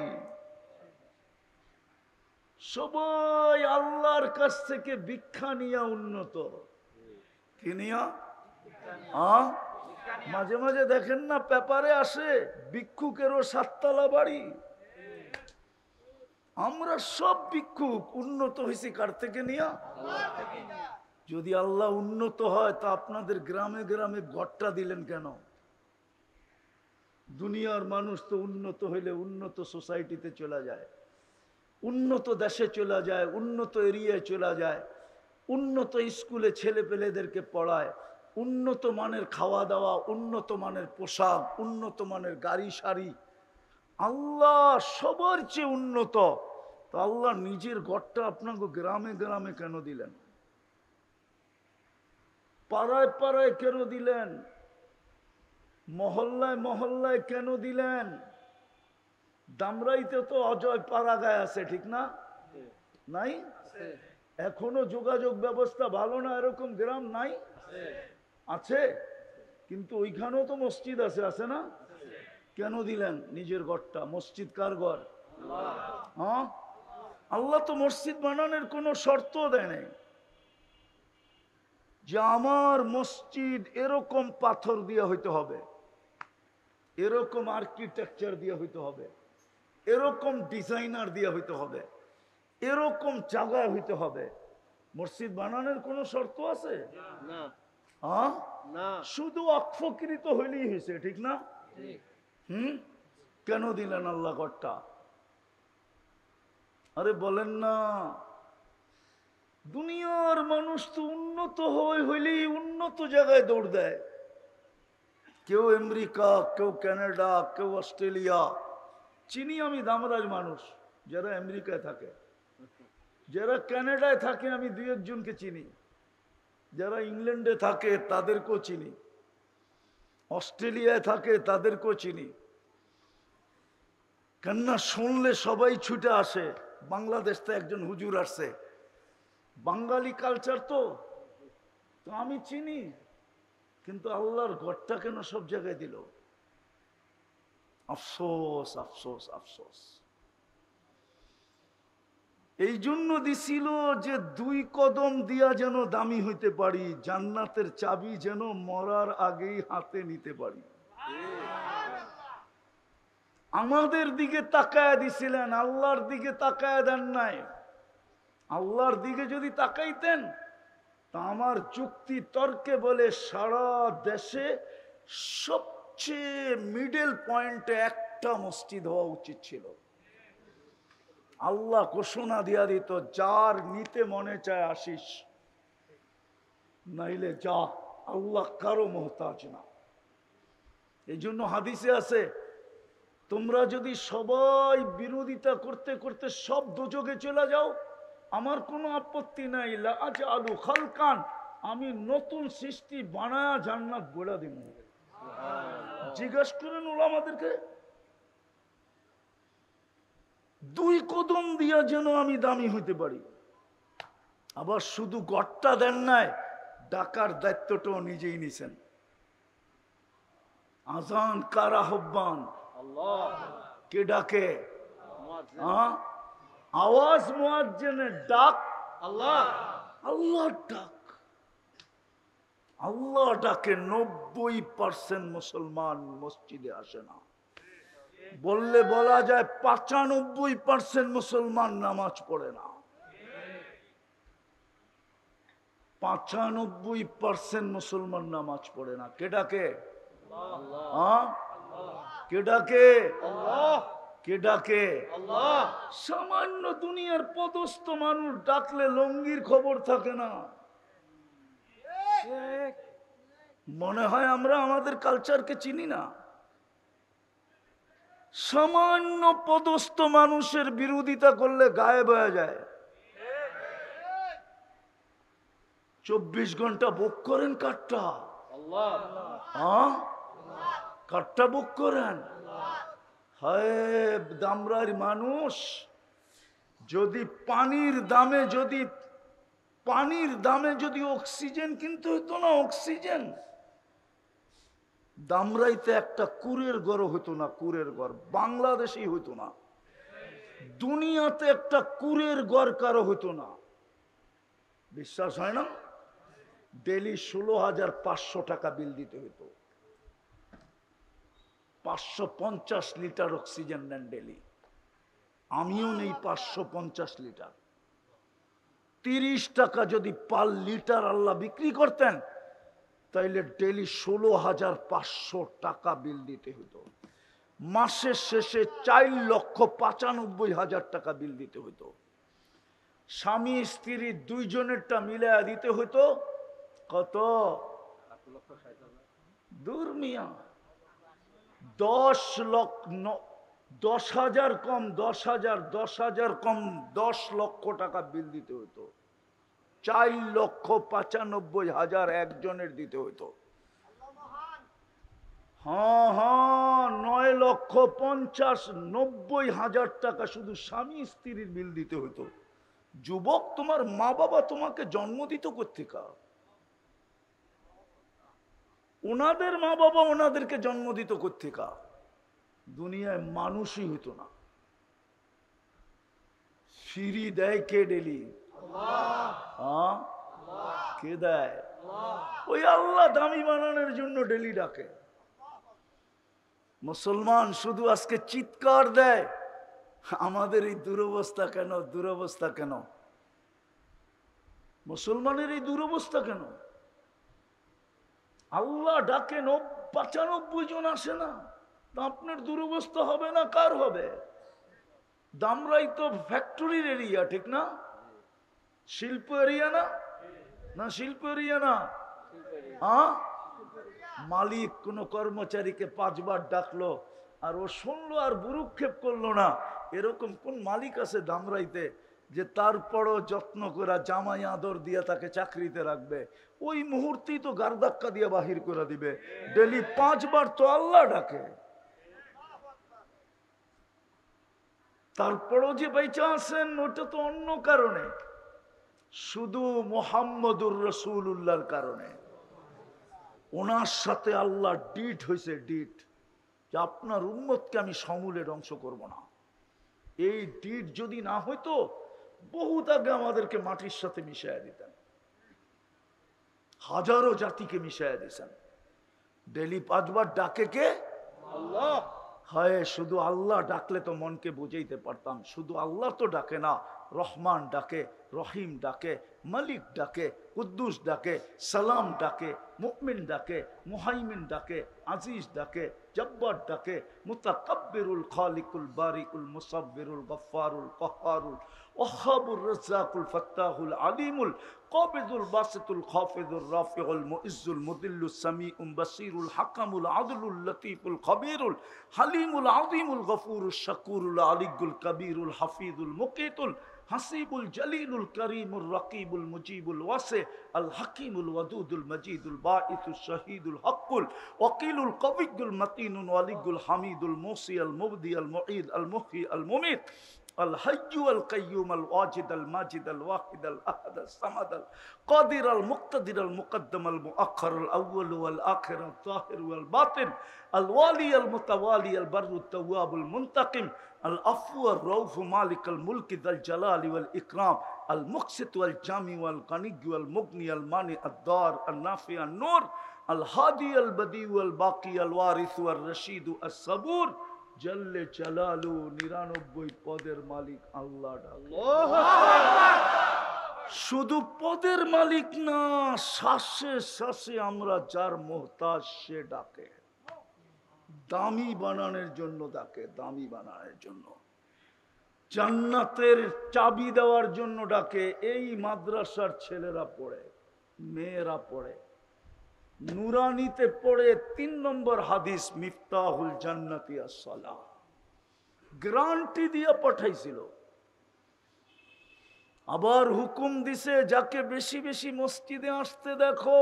সবাই আল্লাহর কাছ থেকে ভিক্ষা নিয়া উন্নত। কি নিয়া? মাঝে মাঝে দেখেন না পেপারে আসে ভিক্ষুকেরও 7 তলা বাড়ি। আমরা সব ভিক্ষুক, উন্নত হয়েছি কার থেকে নিয়া? যদি আল্লাহ উন্নত হয় তা আপনাদের গ্রামে গ্রামে ঘরটা দিলেন কেন? দুনিয়ার মানুষ তো উন্নত হইলে উন্নত সোসাইটিতে চলে যায়, উন্নত দেশে চলে যায়, উন্নত এরিয়ায় চলে যায়, উন্নত স্কুলে ছেলে পেলেদেরকে পড়ায়, উন্নত মানের খাওয়া দাওয়া, উন্নত মানের পোশাক, উন্নত মানের গাড়ি সারি। আল্লাহ সবার চেয়ে উন্নত, তো আল্লাহ নিজের ঘরটা আপনাকে গ্রামে গ্রামে কেন দিলেন? পাড়ায় পাড়ায় কেন দিলেন? মহল্লায় মহল্লায় কেন দিলেন? দামরাইতে তো অজয় পাড়াগায় আছে, ঠিক না? নাই? এখনো যোগাযোগ ব্যবস্থা ভালো না এরকম গ্রাম নাই? আছে, কিন্তু ওইখানেও তো মসজিদ আছে, আছে না? কেন দিলেন নিজের ঘরটা? মসজিদ কার ঘর? হ্যাঁ, আল্লাহ তো মসজিদ বানানোর কোনো শর্ত দেয় নাই যে আমার মসজিদ এরকম পাথর দিয়ে হইতে হবে, এরকম আর্কিটেকচার দিয়ে হইতে হবে, এরকম ডিজাইনার দিয়ে হইতে হবে, এরকম জায়গায় হইতে হবে। মসজিদ বানানোর কোনো শর্ত আছে? হ্যাঁ, শুধু অক্ষকৃত হইলেই হয়েছে, ঠিক না? কেন দিলেন আল্লাহ ঘরটা? আরে বলেন না, দুনিয়ার মানুষ তো উন্নত হইলেই উন্নত জায়গায় দৌড় দেয়। কেউ আমেরিকা, কেউ কানাডা, কেউ অস্ট্রেলিয়া। চিনি আমি দামরাজ মানুষ যারা আমেরিকায় থাকে, যারা কানাডায় থাকে আমি 2-1 জনকে চিনি, যারা ইংল্যান্ডে থাকে তাদেরকেও চিনি, অস্ট্রেলিয়ায় থাকে তাদেরকেও চিনি। কেননা শুনলে সবাই ছুটে আসে। বাংলাদেশ থেকে একজন হুজুর আসছে, বাঙালি কালচার তো আমি চিনি, কিন্তু আল্লাহর ঘরটা কেন সব জায়গায় দিল? আফসোস আফসোস আফসোস। এই জন্য দিছিল যে 2 কদম দিয়া যেন দামি হইতে পারি, জান্নাতের চাবি যেন মরার আগেই হাতে নিতে পারি। আমাদের দিকে তাকায় দিছিলেন, আল্লাহর দিকে তাকায় দেন নাই। আল্লাহর দিকে যদি তাকাইতেন তা আমার যুক্তি তর্কে বলে সারা দেশে সবচেয়ে মিডল পয়েন্টে একটা মসজিদ হওয়া উচিত ছিল। আল্লাহ ঘোষণা দিয়া দিত, যার নিতে মনে চায় আসিস, নাইলে যা, আল্লাহ কারো মোহতাজ না। এই জন্য হাদিসে আছে, তোমরা যদি সবাই বিরোধিতা করতে করতে সব দোজখে চলে যাও, আমার কোনো আপত্তি নাই। লা আজআলু খালকান, আমি নতুন সৃষ্টি বানায়া জান্নাত বলে দিব। জিজ্ঞাসা করেন ওলামাদেরকে, 2 কদম দিয়া যেন আমি দামি হইতে পারি। আবার শুধু গড়টা দেন নাই, ডাকার দায়িত্বটাও নিজেই নিছেন। আজান কার আহ্বান? কে ডাকে? আওয়াজ মুয়াজ্জিনের ডাক আল্লাহ। আল্লাহর ডাক, আল্লাহ ডাকে। 90% মুসলমান মসজিদে আসে না। বললে বলা যায় 95% মুসলমান নামাজ পড়ে না। 95% মুসলমান নামাজ পড়ে না। কে ডাকে? কে ডাকে? কে ডাকে? সামান্য দুনিয়ার পদস্থ মানুষ ডাকলে লঙ্গির খবর থাকে না। মনে হয় আমরা আমাদের কালচারকে চিনি না। সামান্য পদস্থ মানুষের বিরোধিতা করলে গায়েব হয়ে যায়। 24 ঘন্টা বুক করেন কাঠটা? কাঠটা বুক করেন? হায় দামরার মানুষ, যদি পানির দামে যদি অক্সিজেন কিনতে হতো না, অক্সিজেন, দামরাইতে একটা কুরের ঘর হতো না। কুরের ঘর বাংলাদেশেই হতো না, দুনিয়াতে একটা কুরের ঘর কারো হতো না। বিশ্বাস হয় না? ডেলি 16,500 টাকা বিল দিতে হতো। 550 লিটার অক্সিজেন নেন ডেলি। আমিও নেই 550 লিটার। 30 টাকা যদি পার লিটার আল্লাহ বিক্রি করতেন, তাইলে ডেলি 16,500 টাকা বিল দিতে হতো। মাসের শেষে 4,95,000 টাকা বিল দিতে হতো। স্বামী স্ত্রী দুইজনেরটা মিলায়া দিতে হতো কত? দূর মিয়া, 10,000 কম, 10,000 কম 10 লক্ষ টাকা বিল দিতে হতো। 4,95,000 একজনের দিতে হতো। হ্যাঁ 9,50,90,000 টাকা শুধু স্বামী স্ত্রীর বিল দিতে হতো। যুবক, তোমার মা বাবা তোমাকে জন্ম দিত কোত্থেকা? ওনাদের মা বাবা ওনাদেরকে জন্ম দিত কোত্থেকা? দুনিয়ায় মানুষই হতো না। ফিরি দেয় কে ডেলি? কে দেয়? ওই আল্লাহ দামি বানানোর জন্য ডেলি ডাকে। মুসলমান শুধু আজকে চিৎকার দেয়, আমাদের এই দুরবস্থা কেন? দুরবস্থা কেন? মুসলমানের এই দুরবস্থা কেন? আল্লাহ ডাকে 95 জন আসে না, আপনার দুরবস্থা হবে না? কার হবে? দামরাই তো ফ্যাক্টরির এরিয়া, ঠিক না? শিল্প এরিয়া না? না শিল্প এরিয়া না? মালিক কোন কর্মচারীকে 5 বার ডাকলো আর ও শুনলো আর বুরুক্ষেপ করলো না, এরকম কোন মালিক আছে দামরাইতে যে তারপরও যত্ন করে জামাই আদর দিয়ে তাকে চাকরিতে রাখবে? ওই মুহূর্তেই তো গারধাক্কা দিয়ে বাহির করে দিবে। ডেলি 5 বার তো আল্লাহ ডাকে, তারপরও যে বেঁচে আছেন ওটা তো অন্য কারণে, শুধু মুহাম্মদুর রাসূলুল্লাহর কারণে। ওনার সাথে আল্লাহ ডিট হয়েছে, ডিট, যে আপনার উম্মতকে আমি সমূলে ধ্বংস করব না। এই ডিট যদি না হইতো বহুত আগে আমাদেরকে মাটির সাথে মিশাইয়া দিতেন, হাজারো জাতিকে মিশাইয়া দিতেন। ডেলি 5 বার ডাকে কে? আল্লাহ। হয় শুধু আল্লাহ ডাকলে তো মনকে বুঝাইতে পারতাম, শুধু আল্লাহ তো ডাকে না, রহমান ডাকে, রহিম ডাকে, মালিক ডাকে, কুদ্দুস ডাকে, সালাম ডাকে, মুমিন ডাকে, মুহাইমিন ডাকে, আজিজ ডাকে, জব্বার ডাকে, মুতাকাব্বিরুল খালিকুল বারিকুল মুসাব্বিরুল গফফারুল কহ্হারুল ওয়াহ্হাবুর রাজ্জাকুল ফাত্তাহুল আলিমুল কাবিদুল বাসিতুল খাফিদুর রাফিউল মুইজ্জুল মুদিল্লুস সামিউল বাসিরুল হাকামুল আদলুল লতীফুল খবীরুল হালিমুল আযীমুল গফুরুশ শাকুরুল আলিয়ুল কবীরুল হাফিজুল মুকিতুল হাসিবুল জলিলুল করিমুর রকিবুল মুজিবুল ওয়াসি আল হাকিমুল ওয়াদুদুল মজিদুল বাঈসুল শহীদুল হকুল ওয়াকিলুল কবিয়ুল মতিনুল ওয়ালিয়ুল হামিদুল মুসি আল মুবদি আল মুঈদ আল মুহয়ি আল মুমীত الحي القيوم الواجد الماجد الواحد الأحد الصمد القادر المقتدر المقدم المؤخر الأول والآخر الظاهر والباطن الوالي المتوالي البر التواب المنتقم العفو الرؤوف مالك الملك ذا الجلال والإكرام المقسط والجامع والغني والمغني المانع الضار النافع النور الهادي البديع الباقي الوارث والرشيد الصبور জল্লে জালালু 99 পদের মালিক আল্লাহ। শুধু পদের মালিক না, শ্বাসে শ্বাসে আমরা যার মুহতাজ সে ডাকে, দামি বানানোর জন্য ডাকে, দামি বানানোর জন্য, জান্নাতের চাবি দেওয়ার জন্য ডাকে। এই মাদ্রাসার ছেলেরা পড়ে, মেয়েরা পড়ে, নুরানিতে পড়ে 3 নম্বর হাদিস মিফতাহুল জান্নাতি আস-সালাহ গ্যারান্টি দিয়ে পাঠাইছিল। আবার হুকুম দিছে যাকে বেশি বেশি মসজিদে আসতে দেখো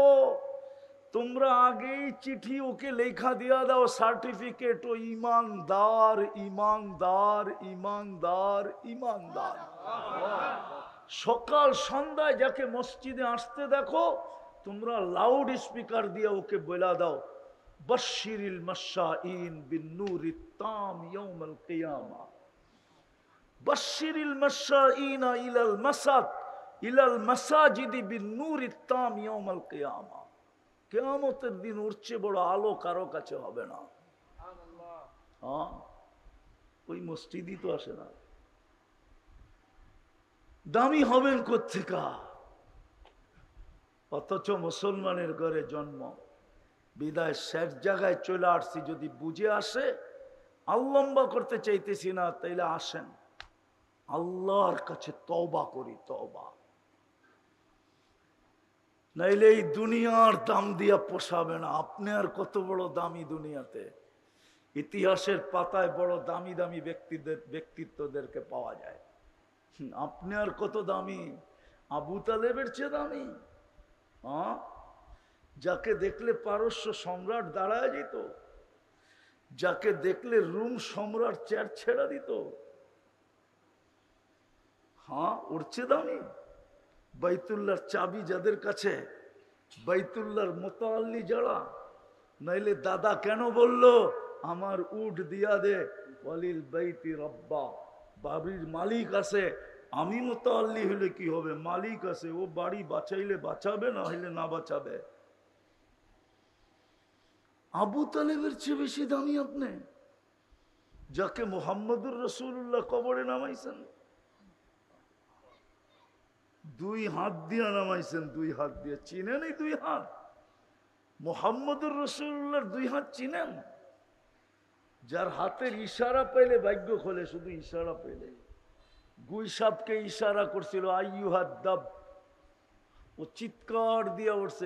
তোমরা আগেই চিঠি ওকে লেখা দিয়া দাও, সার্টিফিকেট, ও ইমানদার ইমানদার ইমানদার ইমানদার। সকাল সন্ধ্যায় যাকে মসজিদে আসতে দেখো তোমরা লাউড স্পিকার দিয়ে ওকে বলা দাও বাশশিরিল মাশাইন বিন-নূরিত তাম ইয়াউমাল কিয়ামা, বাশশিরিল মাশাইন ইলাল মাসাজিদি বিন-নূরিত তাম ইয়াউমাল কিয়ামা। কিয়ামতের দিন উঠছে বড় আলো কারো কাছে হবে না। হ্যাঁ, ওই মসজিদই তো আসে না, দামি হবেন কোত্থেকা? অথচ মুসলমানের ঘরে জন্ম, বিদায় শেষ জায়গায় চলে আসছি। যদি বুঝে আসে, আল্লম্বা করতে চাইতেছি না, তাইলে আসেন আল্লাহর কাছে তওবা করি, তওবা। নাইলে এই দুনিয়ার দাম দিয়া পোষাবে না। আপনি আর কত বড় দামি দুনিয়াতে, ইতিহাসের পাতায় বড় দামি দামি ব্যক্তিত্বদেরকে পাওয়া যায়। আপনি আর কত দামি? আবু তালেবের চেয়ে দামি। যাকে দেখলে পারস্য সম্রাট দাঁড়ায় যেত, যাকে দেখলে রুম সম্রাট চেয়ার ছেড়া দিত, হ্যাঁ উঠছে দামি। বাইতুল্লাহর চাবি যাদের কাছে, বাইতুল্লাহর মোতাল্লি যারা, নাইলে দাদা কেন বলল আমার উট দিয়া দে, ওয়ালিল বাইতি রব্বা, বাড়ির মালিক আছে, আমি মোতাল্লি হলে কি হবে, মালিক আছে, ও বাড়ি বাঁচাইলে বাঁচাবে, না হইলে না বাঁচাবে। আবু তালেবের চেয়ে বেশি দামি আপনি, যাকে মুহাম্মদুর রাসূলুল্লাহ কবরে নামাইছেন, 2 হাত দিয়ে নামাইছেন, 2 হাত দিয়ে। চিনেন এই 2 হাত? মুহাম্মদুর রাসূলুল্লাহর 2 হাত চিনেন? যার হাতের ইশারা পেলে ভাগ্য খোলে, শুধু ইশারা পেলে। গুই সাপকে ইশারা করছিল আইয়ুহাদ দাব, ও চিৎকার দিয়ে উঠছে।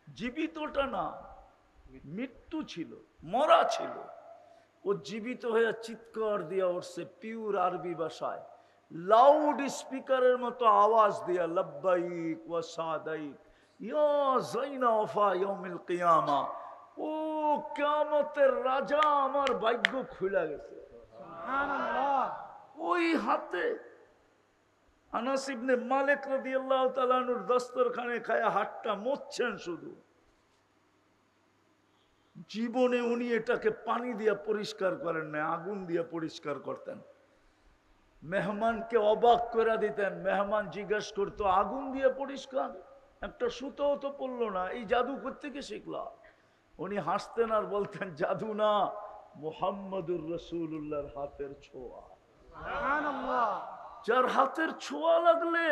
জীবিতটা না, মৃত্যু ছিল, মরা ছিল, ও জীবিত হয়ে চিৎকার দিয়ে উঠছে পিওর আরবি ভাষায়, লাউড স্পিকারের মতো আওয়াজ দিয়া লব্বাইক ওয়া সাদাইক ইয়া যাইনা ওয়াফা ইয়াউমিল কিয়ামা। ও কিয়ামতের রাজা, আমার ভাগ্য খুলে গেছে। সুবহানাল্লাহ। ওই হাতে আনাস ইবনে মালিক রাদিয়াল্লাহু তাআলা আনহুর দস্তরখানে খায়া হাতটা মুছছেন শুধু। জীবনে উনি এটাকে পানি দিয়ে পরিষ্কার করেন না, আগুন দিয়ে পরিষ্কার করতেন। মেহমানকে অবাক করে দিতেন। মেহমান জিজ্ঞেস করতো, আগুন দিয়ে পরিষ্কার? একটা সুতো তো পড়লো না, এই জাদু কোত্থেকে শিখলা? উনি হাসতেন আর বলতেন, জাদু না, মুহাম্মদুর রাসূলুল্লাহর হাতের ছোঁয়া। যার হাতের ছোঁয়া লাগলে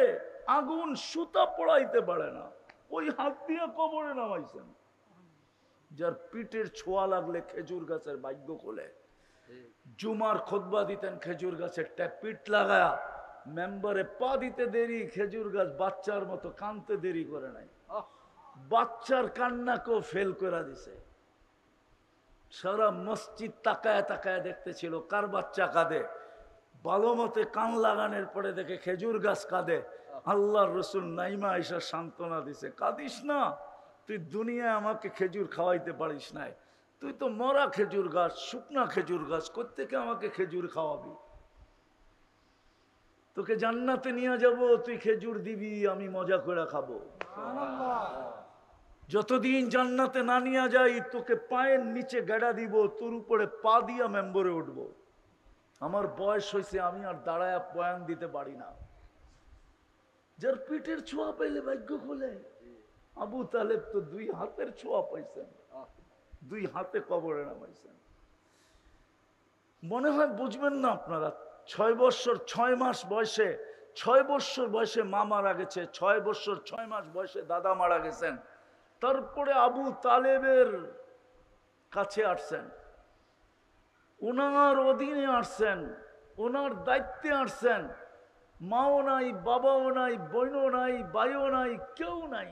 আগুন সুতা পড়াইতে পারে না, ওই হাত দিয়ে কবরে নামাইছেন। যার পিঠের ছোঁয়া লাগলে খেজুর গাছের ভাগ্য খোলে। জুমার খুতবা দিতেন খেজুর গাছের পিঠ লাগায়া, মেম্বারে পা দিতে দেরি, খেজুর গাছ বাচ্চার মতো কানতে দেরি করে নাই। বাচ্চার কান্নাকেও ফেল করে দিছে। সারা মসজিদ তাকায় তাকায় দেখতেছিল কার বাচ্চা কাঁদে। ভালো মতে কান লাগানোর পরে দেখে খেজুর গাছ কাঁদে। আল্লাহর রসুল নাইমা আয়েশা সান্ত্বনা দিছে, কাঁদিস না, তুই দুনিয়ায় আমাকে খেজুর খাওয়াইতে পারিস নাই, তুই তো মরা খেজুর গাছ, শুকনা খেজুর গাছ, কোত্থেকে আমাকে খেজুর খাওয়াবি? তোকে জান্নাতে নিয়ে যাব, তুই খেজুর দিবি, আমি মজা করে খাবো। যতদিন জান্নাতে না নিয়ে যাই, তোকে পায়ের নিচে গেড়া দিব, তোর উপরে পা দিয়া মেম্বরে উঠবো। আমার বয়স হয়েছে, আমি আর দাঁড়ায় বয়ান দিতে পারি না। যার পিঠের ছোঁয়া পাইলে ভাগ্য খোলে। আবু তালেব তো 2 হাতের ছোঁয়া পাইছেন, 2 হাতে কবরে নামাইছেন। মনে হয় বুঝবেন না আপনারা। 6 বছর 6 মাস বয়সে, 6 বছর বয়সে মা মারা গেছে, 6 বছর 6 মাস বয়সে দাদা মারা গেছেন। তারপরে আবু তালেবের কাছে আসছেন, ওনার অধীনে আসছেন, ওনার দায়িত্বে আসছেন। মাও নাই, বাবাও নাই, বোনও নাই, ভাইও নাই, কেউ নাই।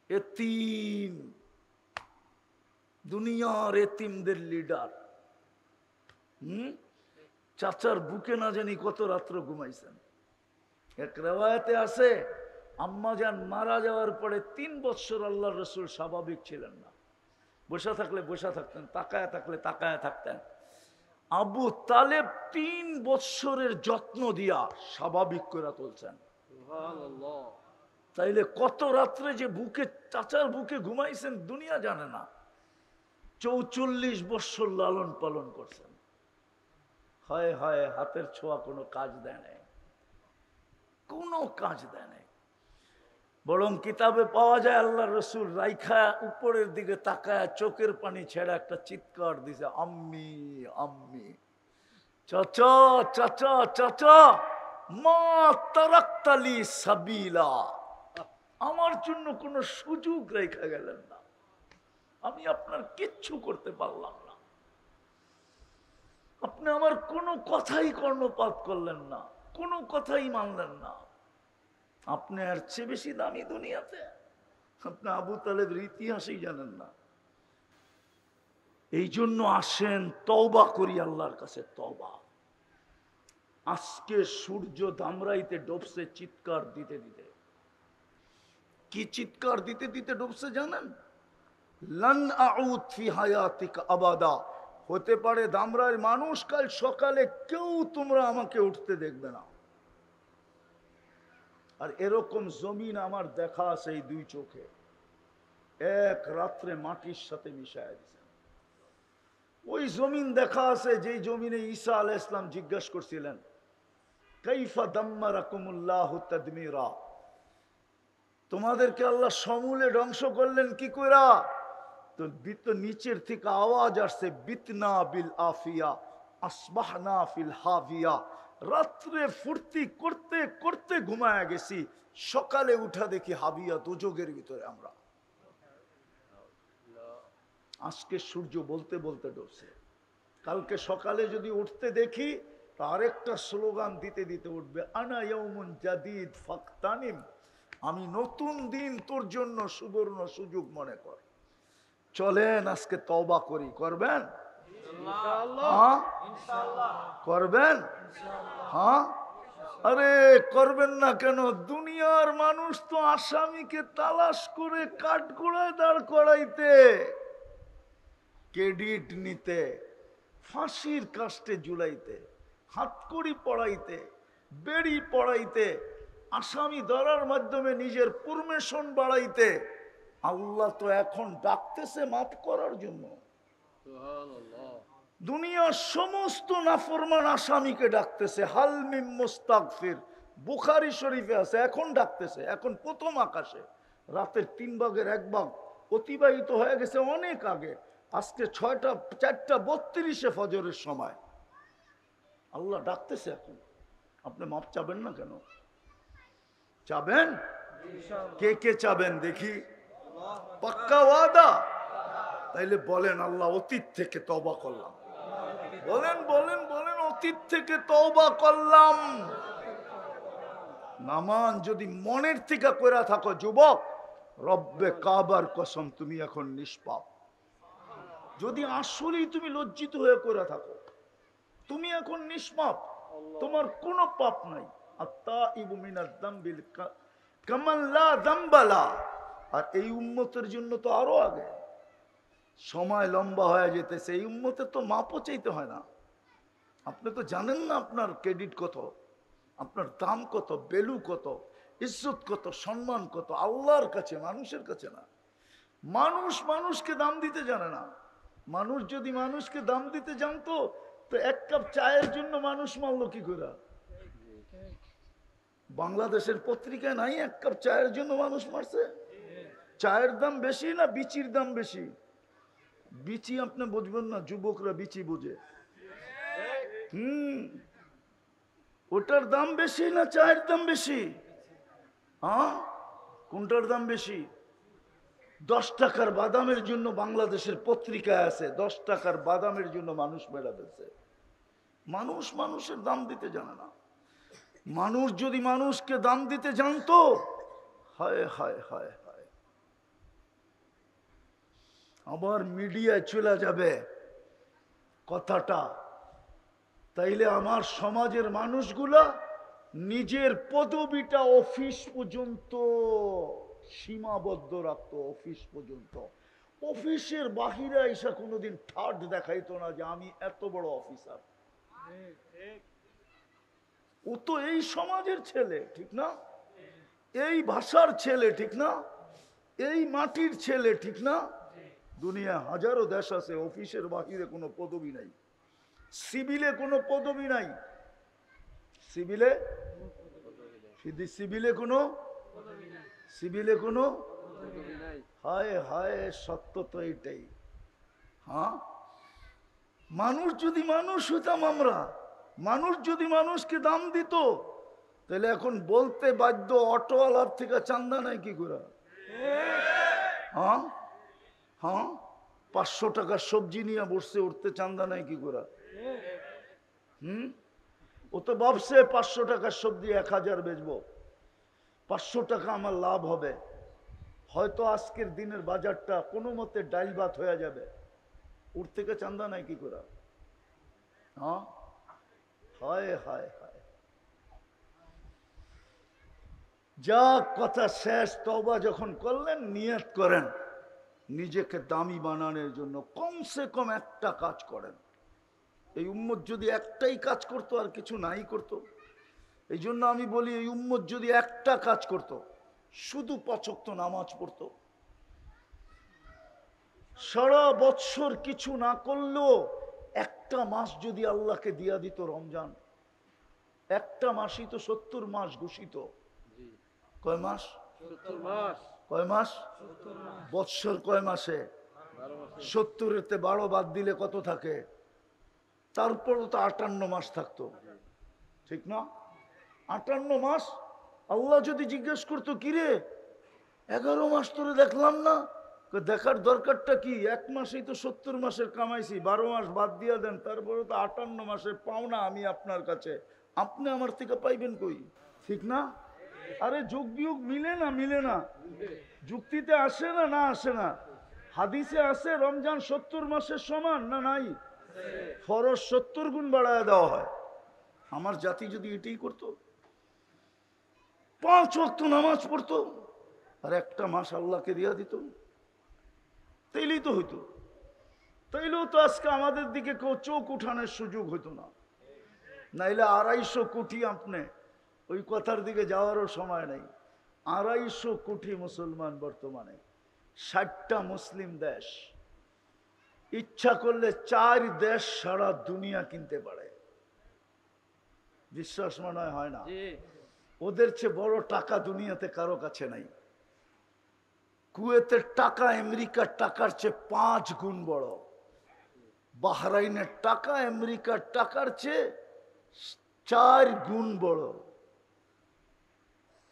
এতিম, দুনিয়ার এতিমদের লিডার। চাচার বুকে না জানি কত রাত্র ঘুমাইছেন। এক রেওয়ায়েতে আছে, আম্মাজান মারা যাওয়ার পরে 3 বছর আল্লাহর রাসূল স্বাভাবিক ছিলেন না। বসে থাকলে বসে থাকতেন, তাকায় থাকলে তাকায় থাকতেন। আবু তালেব 3 বছরের যত্ন দিয়া স্বাভাবিক করে তুলছেন। তাইলে কত রাত্রে যে বুকে, চাচার বুকে ঘুমাইছেন দুনিয়া জানে না। 44 বছর লালন পালন করছেন। হায় হায়, হাতের ছোঁয়া কোনো কাজ দেয় নাই, কোনো কাজ দেয় নাই। বরং কিতাবে পাওয়া যায় আল্লাহ রসুল রাইখা উপরের দিকে তাকায় চোখের পানি ছেড়ে একটা চিৎকার দিছে, আম্মি আম্মি, চাচা চাচা চাচা, মা তারাক্তালি সাবিলা, আমার জন্য কোনো সুযোগ রেখা গেলেন না, আমি আপনার কিচ্ছু করতে পারলাম না, আপনি আমার কোনো কথাই কর্ণপাত করলেন না, কোনো কথাই মানলেন না। আপনি আর চেয়ে বেশি দামি দুনিয়াতে? আপনি আবু তালেবের ইতিহাসই জানেন না। এই জন্য আসেন তওবা করি আল্লাহর কাছে, তওবা। আজকে সূর্য দামরাইতে ডুবছে চিৎকার দিতে দিতে। কি চিৎকার দিতে দিতে ডুবছে জানেন? লান আউদ ফি হায়াতিকা আবাদা, হতে পারে দামরার মানুষ কাল সকালে কেউ তোমরা আমাকে উঠতে দেখবে না। আর এরকম জমিন আমার দেখা আছে এই 2 চোখে। এক রাত্রে মাটির সাথে মিশায় দিয়েছেন। ওই জমিন দেখা আছে যেই জমিনে ঈসা আলাইহিস সালাম জিজ্ঞাসা করছিলেন, কাইফা দাম্মারাকুমুল্লাহু তাদমিরা, তোমাদেরকে আল্লাহ সমূলে ধ্বংস করলেন কি কইরা? তো নিচের থেকে আওয়াজ আসছে, বিতনা বিল আফিয়া আসবাহনা ফিল হাভিয়া, রাত্রে ফুর্তি করতে করতে ঘুমায় গেছি, সকালে উঠা দেখি হাবিয়া দোজখের ভিতরে আমরা। আজকে সূর্য বলতে বলতে ডুবছে, কালকে সকালে যদি উঠতে দেখি তা আরেকটা স্লোগান দিতে দিতে উঠবে, আনা ইয়াউমুন জাদিদ ফাকতানিম, আমি নতুন দিন তোর জন্য সুবর্ণ সুযোগ মনে কর। চলেন আজকে তওবা করি, করবেন? ইনশাআল্লাহ। করবেন? হ্যাঁ, আরে করবেন না কেন? দুনিয়ার মানুষ তো আসামিকে তালাশ করে কাঠগড়ায় দাঁড় করাইতে, ক্রেডিট নিতে, ফাঁসির কাস্টে ঝুলাইতে, হাতকড়ি পড়াইতে, বেড়ি পড়াইতে, আসামি ধরার মাধ্যমে নিজের প্রমোশন বাড়াইতে আল্লাহ তো এখন ডাকতেছে মাফ করার জন্য। দুনিয়ার সমস্ত নাফরমান আসামিকে ডাকতেছে, হাল মিন মুস্তাগফির, বুখারী শরীফে আছে। এখন ডাকতেছে, এখন প্রথম আকাশে। রাতের 3 ভাগের 1 ভাগ অতিবাহিত হয়ে গেছে অনেক আগে। আজকে 4:32 ফজরের সময় আল্লাহ ডাকতেছে এখন। আপনি মাপ চাবেন না কেন? চাবেন? কে কে চাবেন দেখি? পাক্কা ওয়াদা? তাইলে বলেন, আল্লাহ অতীত থেকে তওবা করলাম। বলেন বলেন বলেন, অতীত থেকে তওবা করলাম। নামান যদি মনের থেকে কইরা থাকো যুবক, রব্বে কাবার কসম তুমি এখন নিষ্পাপ। যদি আসলেই তুমি লজ্জিত হয়ে কইরা থাকো, তুমি এখন নিষ্পাপ, তোমার কোনো পাপ নাই। আত্তাইবু মিনাজ যামবিল কামান লা যামবা লা। আর এই উম্মতের জন্য তো আরো আগে সময় লম্বা হয়ে যেতেছে। এই উম্মতের তো মাপও চাইতে হয় না। আপনি তো জানেন না আপনার ক্রেডিট কত, আপনার দাম কত, ভ্যালু কত, ইজ্জত কত, সম্মান কত আল্লাহর কাছে, মানুষের কাছে না। মানুষ মানুষকে দাম দিতে জানে না। মানুষ যদি মানুষকে দাম দিতে জানতো তো 1 কাপ চায়ের জন্য মানুষ মারলো কি করে? বাংলাদেশের পত্রিকায় নাই 1 কাপ চায়ের জন্য মানুষ মারছে? চায়ের দাম বেশি না বিচির দাম বেশি? বিচি আপনি বুঝবেন না, যুবকরা বিচি বুঝে। ওটার দাম বেশি না চায়ের দাম বেশি? হ্যাঁ, কোনটার দাম বেশি? 10 টাকার বাদামের জন্য বাংলাদেশের পত্রিকায় আছে 10 টাকার বাদামের জন্য মানুষ মেলা দিচ্ছে। মানুষ মানুষের দাম দিতে জানে না। মানুষ যদি মানুষকে দাম দিতে জানতো, হায় হায় হায় হায়, আবার মিডিয়ায় চলে যাবে কথাটা, তাইলে আমার সমাজের মানুষগুলা নিজের পদবিটা অফিস পর্যন্ত সীমাবদ্ধ রাখতো। অফিস পর্যন্ত, অফিসের বাহিরে এসে কোনোদিন ঠাট দেখাইতো না যে আমি এত বড় অফিসার। ও তো এই সমাজের ছেলে, ঠিক না? এই ভাষার ছেলে, ঠিক না? এই মাটির ছেলে, ঠিক না? দুনিয়া হাজারো দেশ আছে অফিসের বাহিরে কোনো পদবি নাই, সিভিলে কোনো পদবি নাই। সিভিলে সিভিলে কোনো সিভিলে কোনো হায় হায়, সত্য তো এটাই। হ্যাঁ, মানুষ যদি মানুষ হইতাম আমরা, মানুষ যদি মানুষকে দাম দিত, তাহলে এখন বলতে বাধ্য অটোওয়ালার থেকে চান্দা নাই কি করে? হ্যাঁ হ্যাঁ, 500 টাকার সবজি নিয়ে বসছে, উঠতে চান্দা নাই কি করে? ও তো ভাবছে 500 টাকার সবজি 1000 বেচবো, 500 টাকা আমার লাভ হবে। হয়তো আজকের দিনের বাজারটা কোনো মতে ডাইল ভাত হয়ে যাবে, ওর থেকে চান্দা নাই কি করে? হ্যাঁ, হায় হায় হায়। যা কথা শেষ, তওবা যখন করলেন, নিয়ত করেন নিজেকে দামি বানানোর জন্য। কমসে কম একটা কাজ করেন। এই উম্মত যদি একটাই কাজ করতো, আর কিছু নাই করতো। এই জন্য আমি বলি, এই উম্মত যদি একটা কাজ করত, শুধু 5 ওয়াক্ত নামাজ পড়তো, সারা বৎসর কিছু না করলেও একটা মাস যদি আল্লাহকে দিয়া দিত রমজান, একটা মাসই তো 70 মাস ঘোষিত। কয় মাস? 70 মাস। কয় মাস? বৎসর কয় মাসে? 70-এতে 12 বাদ দিলে কত থাকে? তারপরও তো 58 মাস থাকতো, ঠিক না? 58 মাস। আল্লাহ যদি জিজ্ঞেস করতো, কিরে 11 মাস তোরে দেখলাম না, দেখার দরকারটা কি? 1 মাসেই তো 70 মাসের কামাইছি, 12 মাস বাদ দিয়া দেন, তারপরে তো 58 মাসের পাওনা আমি আপনার কাছে, আপনি আমার থেকে পাইবেন কই? ঠিক না? আরে যোগ বিয়োগ মিলে না, মিলে না, যুক্তিতে আসে না, না আসে না? হাদিসে আছে রমজান 70 মাসের সমান না নাই? ফরজ 70 গুণ বাড়ায় দেওয়া হয়। আমার জাতি যদি এটাই করতো, 5 ওয়াক্ত নামাজ পড়তো, আর একটা মাস আল্লাহকে দিয়া দিত, তাইলেই তো হইতো। তাইলেও তো আজকে আমাদের দিকে কেউ চোখ উঠানোর সুযোগ হইতো না। নাইলে 250 কোটি, আপনি ওই কথার দিকে যাওয়ারও সময় নেই। 250 কোটি মুসলমান বর্তমানে, 60টা মুসলিম দেশ, ইচ্ছা করলে 4 দেশ সারা দুনিয়া কিনতে পারে। বিশ্বাস মনে হয় না? ওদের চেয়ে বড় টাকা দুনিয়াতে কারো কাছে নাই। কুয়েতের টাকা আমেরিকার টাকার চেয়ে 5 গুণ বড়। বাহরাইনের টাকা আমেরিকার টাকার চেয়ে 4 গুণ বড়।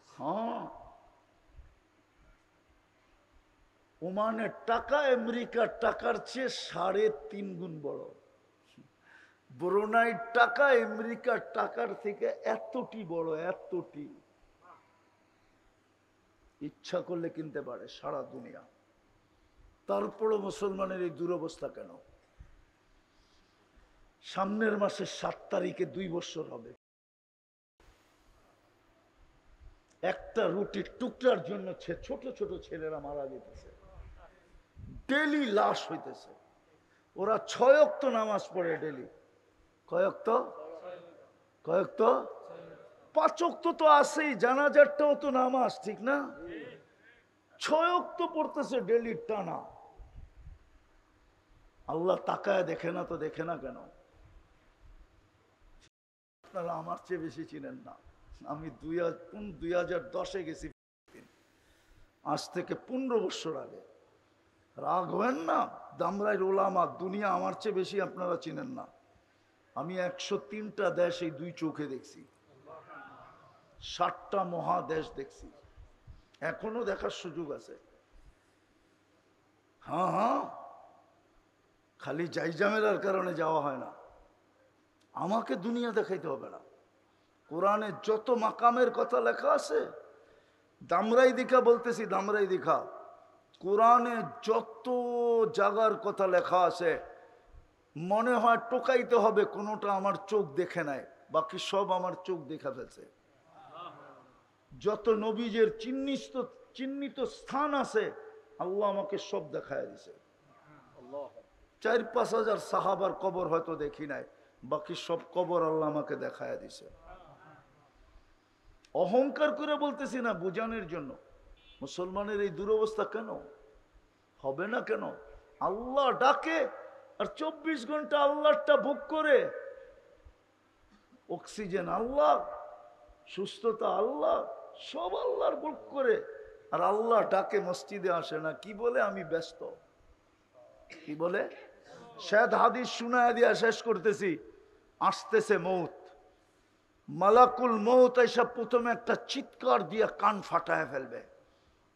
হ্যাঁ, ওমানের টাকা আমেরিকার টাকার চেয়ে 3.5 গুণ বড়। ব্রুনাইয়ের টাকা আমেরিকার টাকার থেকে এতটি বড়, এতটি। ইচ্ছা করলে কিনতে পারে সারা দুনিয়া। তারপরও মুসলমানের এই দুরবস্থা কেন? সামনের মাসের 7 তারিখে 2 বছর হবে। একটা রুটির টুকরার জন্য ছোট ছোট ছেলেরা মারা যেতেছে, ডেলি লাশ হইতেছে। ওরা 6 ওয়াক্ত নামাজ পড়ে ডেলি। কয় ওয়াক্ত? 5 ওয়াক্ত তো আছেই, জানাজারটাও তো নামাজ, ঠিক না? 6 ওয়াক্ত পড়তেছে ডেলি টানা। আল্লাহ তাকায় দেখে না তো দেখে না কেন? আপনারা আমার চেয়ে বেশি চিনেন না। আমি 2010-এ গেছি, আজ থেকে 15 বছর আগে। রাগ হবেন না, দামরাইর ওলামা, দুনিয়া আমার চেয়ে বেশি আপনারা চিনেন না। আমি 103টা দেশ এই 2 চোখে দেখছি, 7টা মহাদেশ দেখছি, এখনো দেখার সুযোগ আছে। হ্যাঁ, খালি জাইজামেলার কারণে যাওয়া হয় না। আমাকে দুনিয়া দেখাইতে হবে না। কোরআনে যত মাকামের কথা লেখা আছে, দামরাই দেখা বলতেছি, দামরাই দেখা, কোরআনে যত জায়গার কথা লেখা আছে, মনে হয় টোকাইতে হবে কোনোটা আমার চোখ দেখে নাই, বাকি সব আমার চোখ দেখা ফেলছে। যত নবীজের চিহ্নিত স্থান আছে, আল্লাহ আমাকে সব দেখায় দিছে। 4-5 হাজার সাহাবার কবর হয়তো দেখি নাই, বাকি সব কবর আল্লাহ আমাকে দেখায় দিছে। অহংকার করে বলতেছি না, বোঝানোর জন্য। মুসলমানের এই দুরবস্থা কেন হবে না? কেন? আল্লাহ ডাকে আর 24 ঘন্টা আল্লাহটা ভোগ করে। অক্সিজেন আল্লাহ, সুস্থতা আল্লাহ, সব আল্লাহর ভোগ করে। আর আল্লাহ ডাকে, মসজিদে আসে না। কি বলে? আমি ব্যস্ত। কি বলে? শায়দ হাদিস শুনায় দিয়া শেষ করতেছি। আসতেছে মৌত, মালাকুল মৌত এসে প্রথমে একটা চিৎকার দিয়ে কান ফাটায় ফেলবে।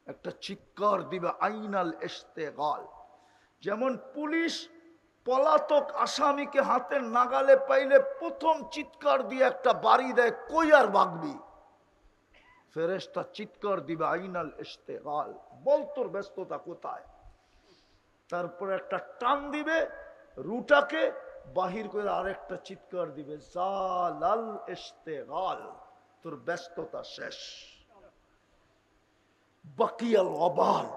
একটা চিৎকার দিবে, আইনাল ইস্তেগাল। যেমন পুলিশ পলাতক আসামিকে হাতের নাগালে পাইলে প্রথম চিৎকার দিয়ে একটা বাড়ি দেয়, কই আর ভাগবি। ফেরেশতা চিৎকার দিবে, আইনাল ইস্তেগাল, বল তোর ব্যস্ততা কোথায়। তারপর একটা টান দিবে রুটাকে বাহির করে, আরেকটা চিৎকার দিবে, জালাল ইস্তেগাল, তোর ব্যস্ততা শেষ। বাকিয়াল অবাল,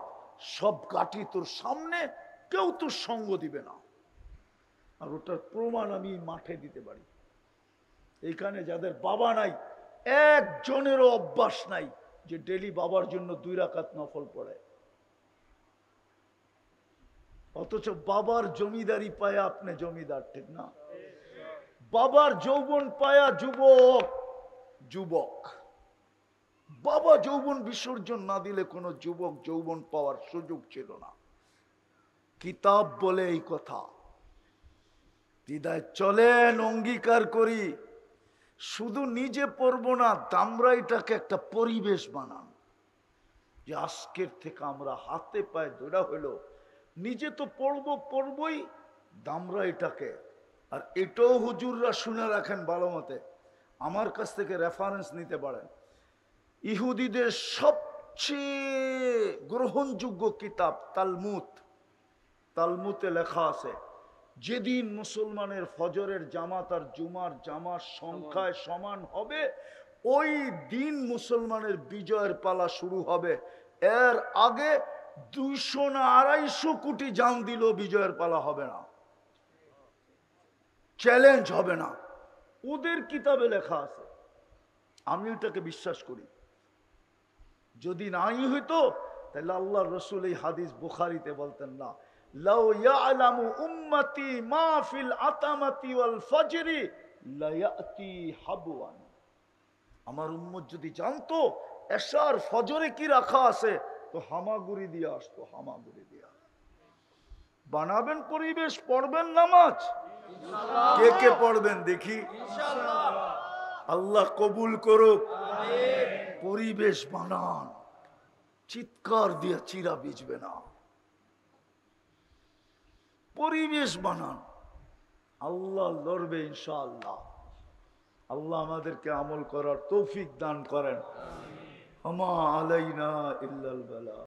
সব কাঠি তোর সামনে, কেউ তোর সঙ্গ দিবে না। আর ওটার প্রমাণ আমি মাঠে দিতে পারি। এইখানে যাদের বাবা নাই, একজনেরও অভ্যাস নাই যে ডেলি বাবার জন্য 2 রাকাত নফল পড়ে। অথচ বাবার জমিদারি পায়া আপনি জমিদার, ঠিক না? বাবার যৌবন পায়া যুবক। বাবা যৌবন বিসর্জন না দিলে কোন যুবক যৌবন পাওয়ার সুযোগ ছিল না। কিতাব বলে এই কথা। দিদায় চলেন, অঙ্গীকার করি, শুধু নিজে পড়বো না, দামরাইটাকে একটা পরিবেশ বানান, যে আজকের থেকে আমরা হাতে পায়ে ধরা হইলো, নিজে তো পড়বই, দামরাইটাকে। আর এটাও হুজুররা শুনে রাখেন ভালো মতে, আমার কাছ থেকে রেফারেন্স নিতে পারেন। ইহুদিদের সবচেয়ে গ্রহণযোগ্য কিতাব তালমুদ। তালমুদে লেখা আছে, যেদিন মুসলমানের ফজরের জামাত আর জুমার জামাত সংখ্যায় সমান হবে, ওই দিন মুসলমানের বিজয়ের পালা শুরু হবে। এর আগে 200 না 250 কোটি জান দিল, বিজয়ের পালা হবে না, চ্যালেঞ্জ হবে না। ওদের কিতাবে লেখা আছে, আমি ওটাকে বিশ্বাস করি। যদি নাই হইতো তাহলে আল্লাহ রসুল এই হাদিস বুখারীতে বলতেন না, লাউ ইয়ালামু উম্মতি মা ফিল আতামাতি ওয়াল ফজরি লা ইয়াতি হাবওয়ান। আমার উম্মত যদি জানতো এশার ফজরে কি রাখা আছে তো হামাগুড়ি দিয়ে আসতো, হামাগুড়ি দিয়ে। বানাবেন পরিবেশ, পড়বেন নামাজ, কে কে পড়বেন দেখি, আল্লাহ কবুল করুক। পরিবেশ বানান, চিৎকার দিয়ে চিরা বিজবে না। পরিবেশ বানান, আল্লাহ লড়বে ইনশাআল্লাহ। আল্লাহ আমাদেরকে আমল করার তৌফিক দান করেন। আমা আলাইনা ইল্লাল বালা।